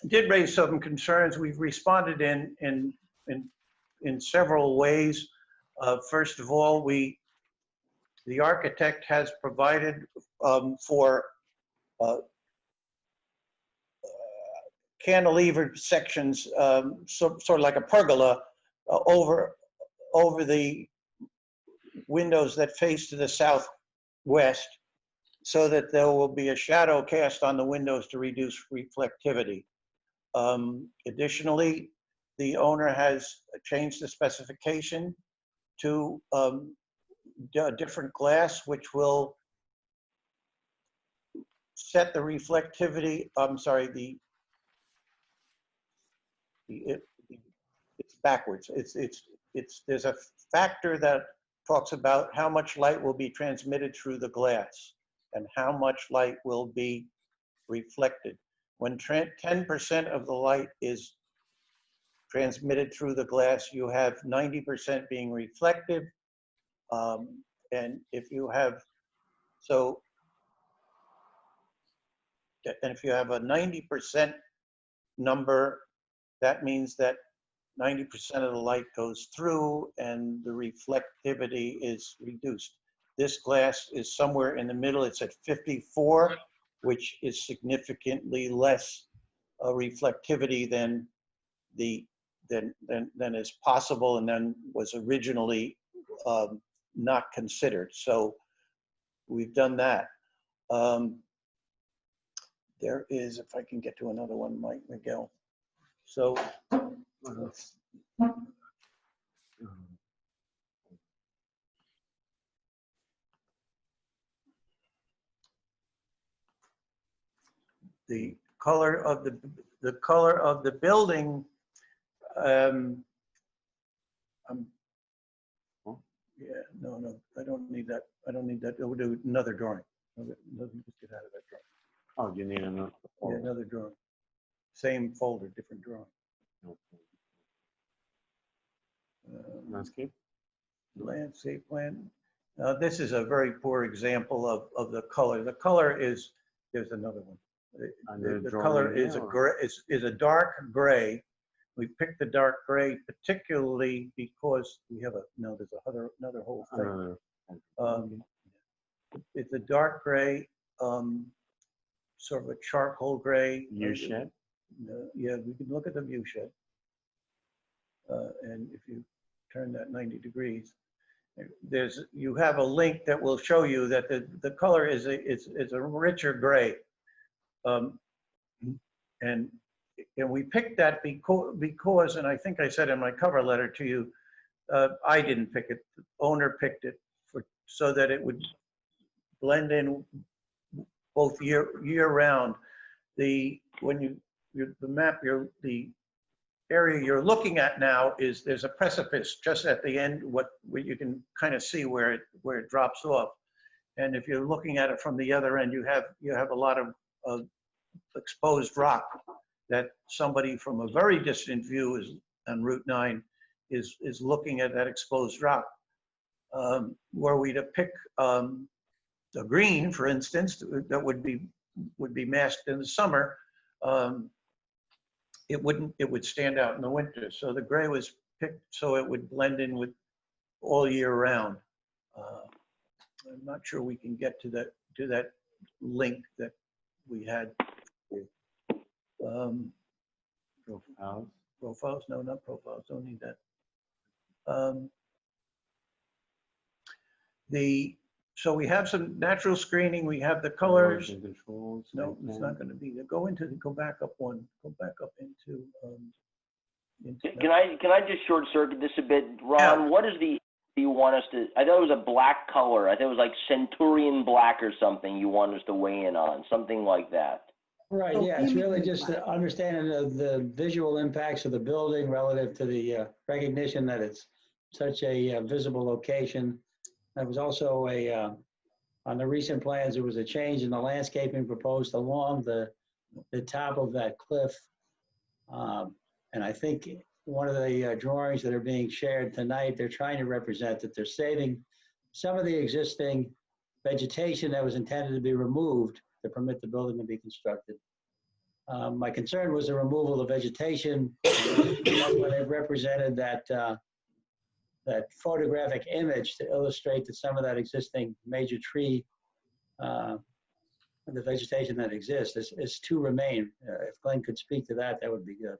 did raise some concerns. We've responded in several ways. First of all, the architect has provided for cantilevered sections, sort of like a pergola, over the windows that face to the southwest, so that there will be a shadow cast on the windows to reduce reflectivity. Additionally, the owner has changed the specification to a different glass, which will set the reflectivity, it's backwards. There's a factor that talks about how much light will be transmitted through the glass and how much light will be reflected. When 10% of the light is transmitted through the glass, you have 90% being reflective. And if you have, if you have a 90% number, that means that 90% of the light goes through and the reflectivity is reduced. This glass is somewhere in the middle. It's at 54, which is significantly less reflectivity than is possible and then was originally not considered. So we've done that. there is, if I can get to another one, Mike Miguel. So the color of the building, yeah, no, I don't need that. I don't need that. We'll do another drawing. Just get out of that drawing. Oh, you need another. Yeah, another drawing. Same folder, different drawing. Landscape? Landscape plan. This is a very poor example of the color. The color is, there's another one. The color is a gray, is a dark gray. We picked the dark gray particularly because we have there's another whole thing. It's a dark gray, sort of a charcoal gray. View shed? Yeah, we can look at the view shed. And if you turn that 90 degrees, you have a link that will show you that the color is a richer gray. And we picked that because, and I think I said in my cover letter to you, I didn't pick it, the owner picked it so that it would blend in both year round. When the map, the area you're looking at now there's a precipice just at the end, where you can kind of see where it drops off. And if you're looking at it from the other end, you have a lot of exposed rock that somebody from a very distant view is on Route 9 is looking at that exposed rock. Were we to pick a green, for instance, that would be masked in the summer, it would stand out in the winter. So the gray was picked so it would blend in with all year round. I'm not sure we can get to that link that we had. Profiles? Profiles? No, not profiles. Don't need that. So we have some natural screening. We have the colors. Controls. No, it's not going to be there. Go back up one. Go back up into. Can I just short circuit this a bit, Ron? Yeah. What is you want us to? I thought it was a black color. I thought it was like Centurion black or something. You want us to weigh in on something like that. Right. Yeah. It's really just the understanding of the visual impacts of the building relative to the recognition that it's such a visible location. There was also on the recent plans, there was a change in the landscaping proposed along the top of that cliff. And I think one of the drawings that are being shared tonight, they're trying to represent that they're saving some of the existing vegetation that was intended to be removed to permit the building to be constructed. My concern was the removal of vegetation. That's why they've represented that photographic image to illustrate that some of that existing major tree, the vegetation that exists is to remain. If Glenn could speak to that, that would be good.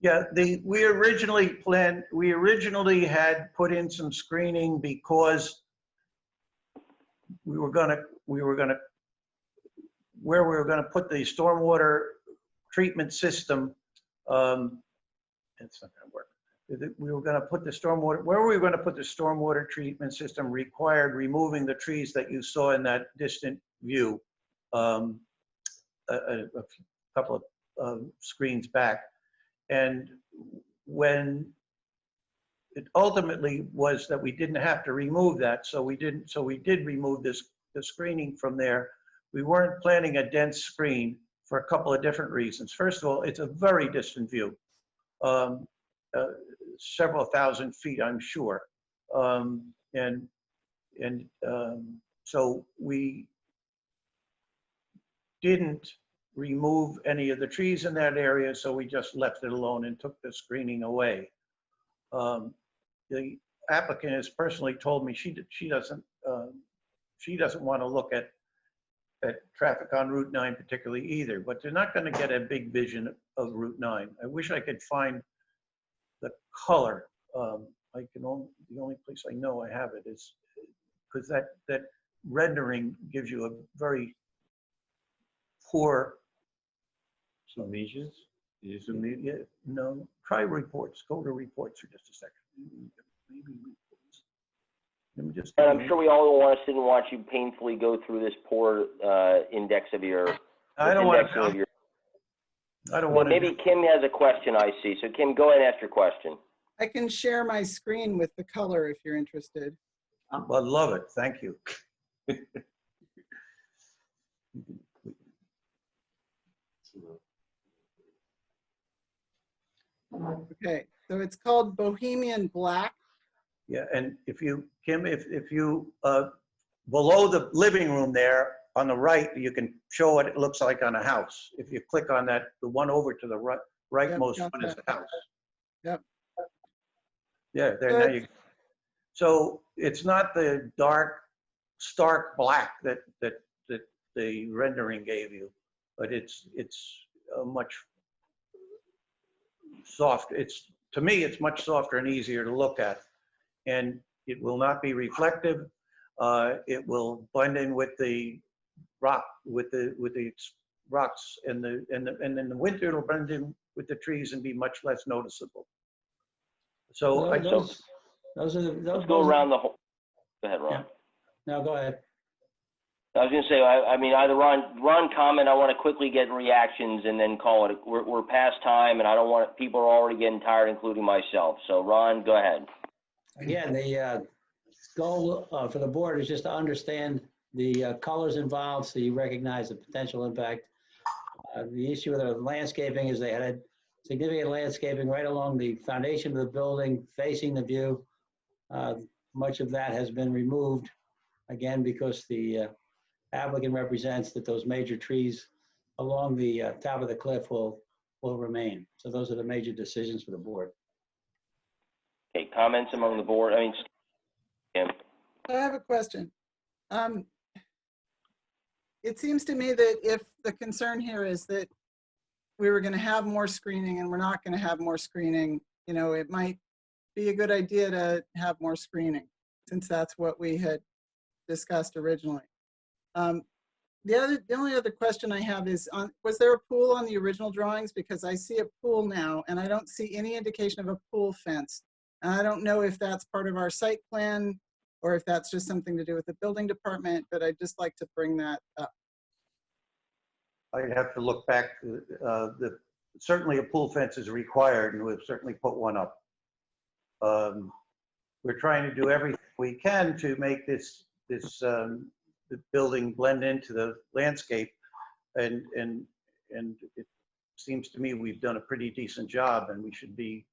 Yeah, we originally had put in some screening because where we were gonna put the stormwater treatment system, it's not gonna work. We were going to put the stormwater, where we were going to put the stormwater treatment system required removing the trees that you saw in that distant view a couple of screens back. And when it ultimately was that we didn't have to remove that, so we did remove the screening from there. We weren't planning a dense screen for a couple of different reasons. First of all, it's a very distant view. Several thousand feet, I'm sure. So we didn't remove any of the trees in that area, so we just left it alone and took the screening away. The applicant has personally told me she doesn't want to look at traffic on Route 9 particularly either, but they're not going to get a big vision of Route 9. I wish I could find the color. The only place I know I have it is because that rendering gives you a very poor Submissions? Did you submit? Yeah, no, try reports. Go to reports for just a second. Maybe reports. Let me just. And I'm sure we all want to sit and watch you painfully go through this poor index of your. I don't want indexing of to. your. I don't want to. Maybe Kim has a question, I see. So Kim, go ahead and ask your question. I can share my screen with the color if you're interested. I love it. Thank you. Okay, so it's called Bohemian Black. Yeah, and if you, Kim, if you, below the living room there on the right, you can show what it looks like on a house. If you click on that, the one over to the right, rightmost one is the house. Yep. Yeah, there, now you. So it's not the dark, stark black that the rendering gave you, but it's a much soft. It's, to me, it's much softer and easier to look at, and it will not be reflective. It will blend in with the rock, with the rocks, and then in the winter it'll blend in with the trees and be much less noticeable. So I don't. Let's go around the whole. Go ahead, Ron. Yeah. No, go ahead. I was going to say, I mean, either Ron comment. I want to quickly get reactions and then call it. We're past time, and I don't want people are already getting tired, including myself. So Ron, go ahead. Again, the goal for the board is just to understand the colors involved, so you recognize the potential impact. The issue with the landscaping is they had significant landscaping right along the foundation of the building, facing the view. Much of that has been removed, again, because the applicant represents that those major trees along the top of the cliff will remain. So those are the major decisions for the board. Okay, comments among the board. I mean, Kim. I have a question. It seems to me that if the concern here is that we were going to have more screening and we're not going to have more screening, you know, it might be a good idea to have more screening, since that's what we had discussed originally. The only other question I have is, was there a pool on the original drawings? Because I see a pool now and I don't see any indication of a pool fence. And I don't know if that's part of our site plan or if that's just something to do with the building department, but I'd just like to bring that up. I'd have to look back. Certainly a pool fence is required, and we've certainly put one up. We're trying to do everything we can to make the building blend into the landscape, and it seems to me we've done a pretty decent job, and we should be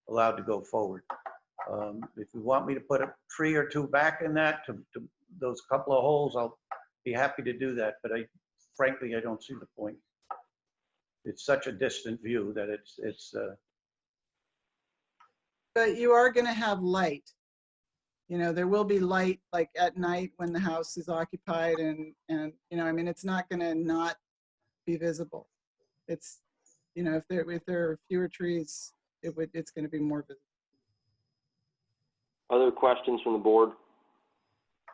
allowed to go forward. If you want me to put a tree or two back in that to those couple of holes, I'll be happy to do that, but frankly, I don't see the point. It's such a distant view that it's. But you are going to have light. You know, there will be light like at night when the house is occupied, and you know, I mean, it's not going to not be visible. It's, you know, if there are fewer trees, it's going to be more visible. Other questions from the board?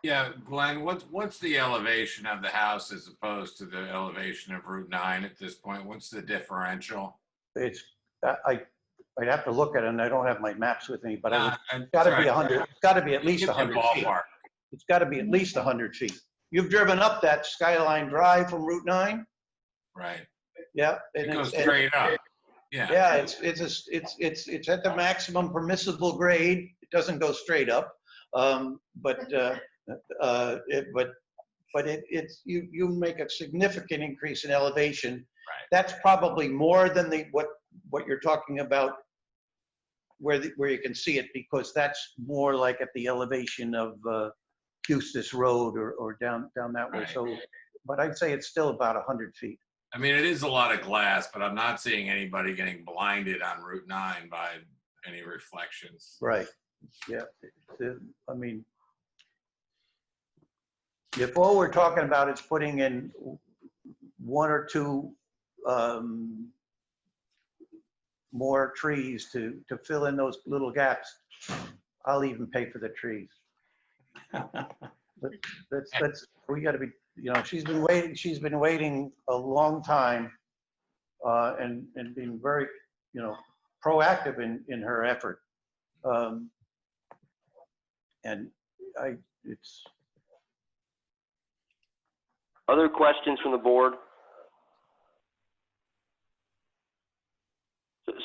Yeah, Glenn, what's the elevation of the house as opposed to the elevation of Route 9 at this point? What's the differential? It's I'd have to look at it, and I don't have my maps with me, but it's got It's to be 100. It's got to be at least 100 feet. It's got to be at least 100 feet. You've driven up that Skyline Drive from Route 9? Right. Yeah. It goes straight up. Yeah. Yeah, it's at the maximum permissible grade. It doesn't go straight up, but you make a significant increase in elevation. Right. That's probably more than what you're talking about, where you can see it, because that's more like at the elevation of Custis Road or down that way. Right. So, but I'd say it's still about 100 feet. I mean, it is a lot of glass, but I'm not seeing anybody getting blinded on Route 9 by any reflections. Right. Yeah. I mean, if all we're talking about is putting in one or two more trees to fill in those little gaps, I'll even pay for the trees. We got to be, you know, she's been waiting a long time. and being very, proactive in her effort. And it's, Other questions from the board?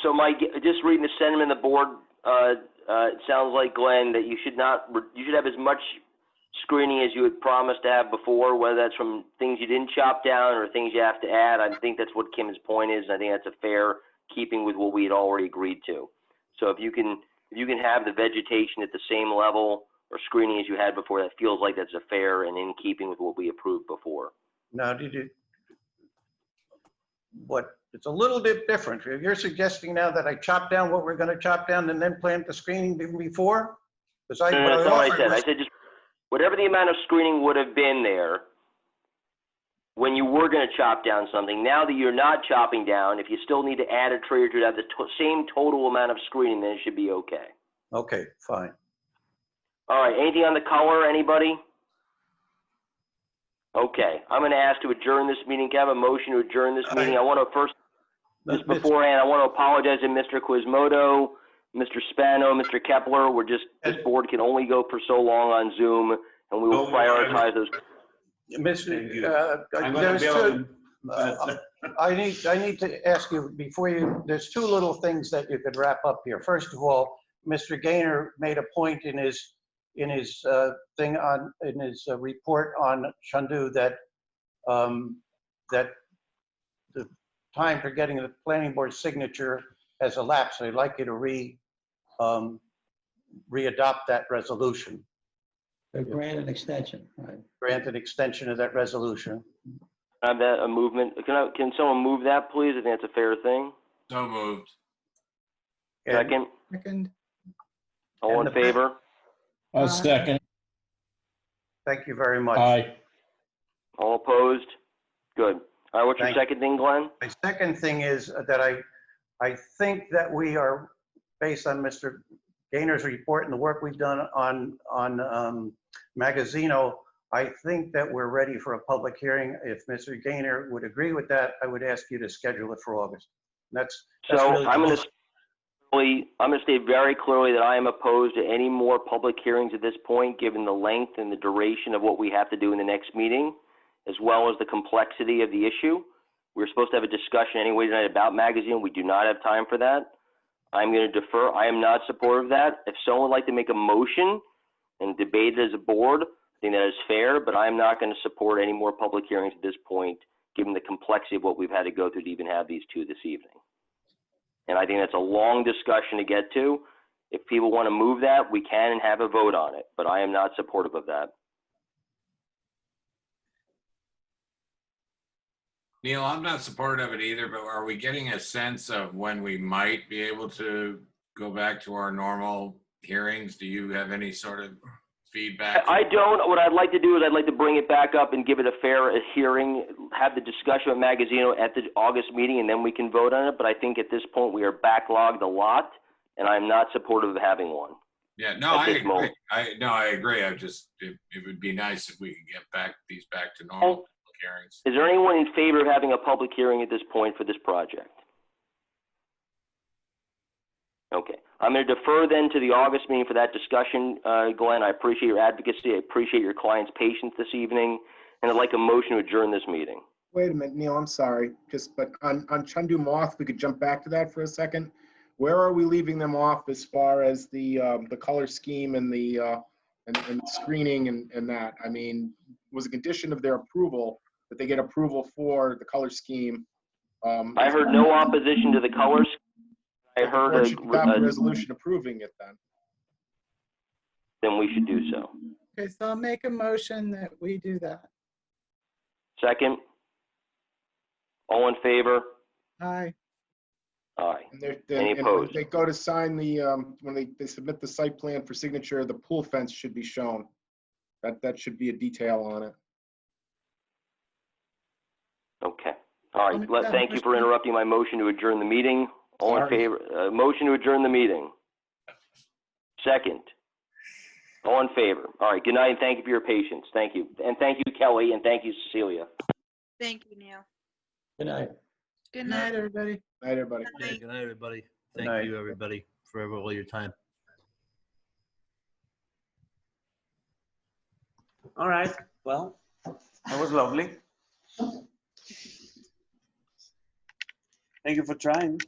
So Mike, just reading the sentiment of the board, it sounds like, Glenn, that you should have as much screening as you had promised to have before, whether that's from things you didn't chop down or things you have to add. I think that's what Kim's point is, and I think that's a fair keeping with what we had already agreed to. So if you can have the vegetation at the same level or screening as you had before, that feels like that's a fair and in keeping with what we approved before. now it's a little bit different. You're suggesting now that I chop down what we're going to chop down and then plant the screening before? Because No, that's not what I said. I said just whatever the amount of screening would have been there when you were going to chop down something. Now that you're not chopping down, if you still need to add a tree or two to have the same total amount of screening, then it should be okay. Okay, fine. All right, anything on the color, anybody? Okay, I'm going to ask to adjourn this meeting. Can I have a motion to adjourn this meeting? I want to first, just beforehand, I want to apologize to Mr. Quasimodo, Mr. Spano, Mr. Kepler. This board can only go for so long on Zoom, and we will prioritize those. I need to ask you there's two little things that you could wrap up here. First of all, Mr. Gaynor made a point in his report on Chandu that the time for getting the planning board signature has elapsed. So I'd like you to re-adopt that resolution. Grant an extension, right? Grant an extension of that resolution. Have that a movement? Can someone move that, please? I think that's a fair thing. So moved. Second. Second. All in favor? I'll second. Thank you very much. Aye. All opposed? Good. All right, what's your second thing, Glenn? My second thing is that I think that we are, based on Mr. Gaynor's report and the work we've done on Magazzino, I think that we're ready for a public hearing. If Mr. Gaynor would agree with that, I would ask you to schedule it for August. That's so really I'm going to state very clearly that I am opposed to any more public hearings at this point, given the length and the duration of what we have to do in the next meeting, as well as the complexity of the issue. We're supposed to have a discussion anyway tonight about Magazzino. We do not have time for that. I'm going to defer. I am not supportive of that. If someone would like to make a motion and debate it as a board, I think that is fair, but I'm not going to support any more public hearings at this point, given the complexity of what we've had to go through to even have these two this evening. And I think that's a long discussion to get to. If people want to move that, we can and have a vote on it, but I am not supportive of that. Neil, I'm not supportive of it either, but are we getting a sense of when we might be able to go back to our normal hearings? Do you have any sort of feedback? I don't. What I'd like to do is I'd like to bring it back up and give it a fair hearing, have the discussion with Magazzino at the August meeting, and then we can vote on it. But I think at this point we are backlogged a lot, and I'm not supportive of having one. Yeah, no, I agree. I agree. It would be nice if we could get these back to normal public hearings. Is there anyone in favor of having a public hearing at this point for this project? Okay. I'm going to defer then to the August meeting for that discussion, Glenn. I appreciate your advocacy. I appreciate your client's patience this evening, and I'd like a motion to adjourn this meeting. Wait a minute, Neil, I'm sorry. But on Chandu Moth, we could jump back to that for a second. Where are we leaving them off as far as the color scheme and the screening and that? I mean, was a condition of their approval that they get approval for the color scheme. I heard no opposition to the colors. I heard a resolution approving it then. Then we should do so. Okay, so I'll make a motion that we do that. Second. All in favor? Aye. Aye. Any opposed? When they go to sign the, when they submit the site plan for signature, the pool fence should be shown. That should be a detail on it. Okay. All right. Thank you for interrupting my motion to adjourn the meeting. All in favor? Motion to adjourn the meeting. Second. All in favor? All right. Good night, and thank you for your patience. Thank you. And thank you, Kelly, and thank you, Cecilia. Thank you, Neil. Good night. Good Good night, night. everybody. Night, everybody. Yeah, good night, everybody. Good Thank night. you, everybody, for all your time. All right. Well, that was lovely. Thank you for trying.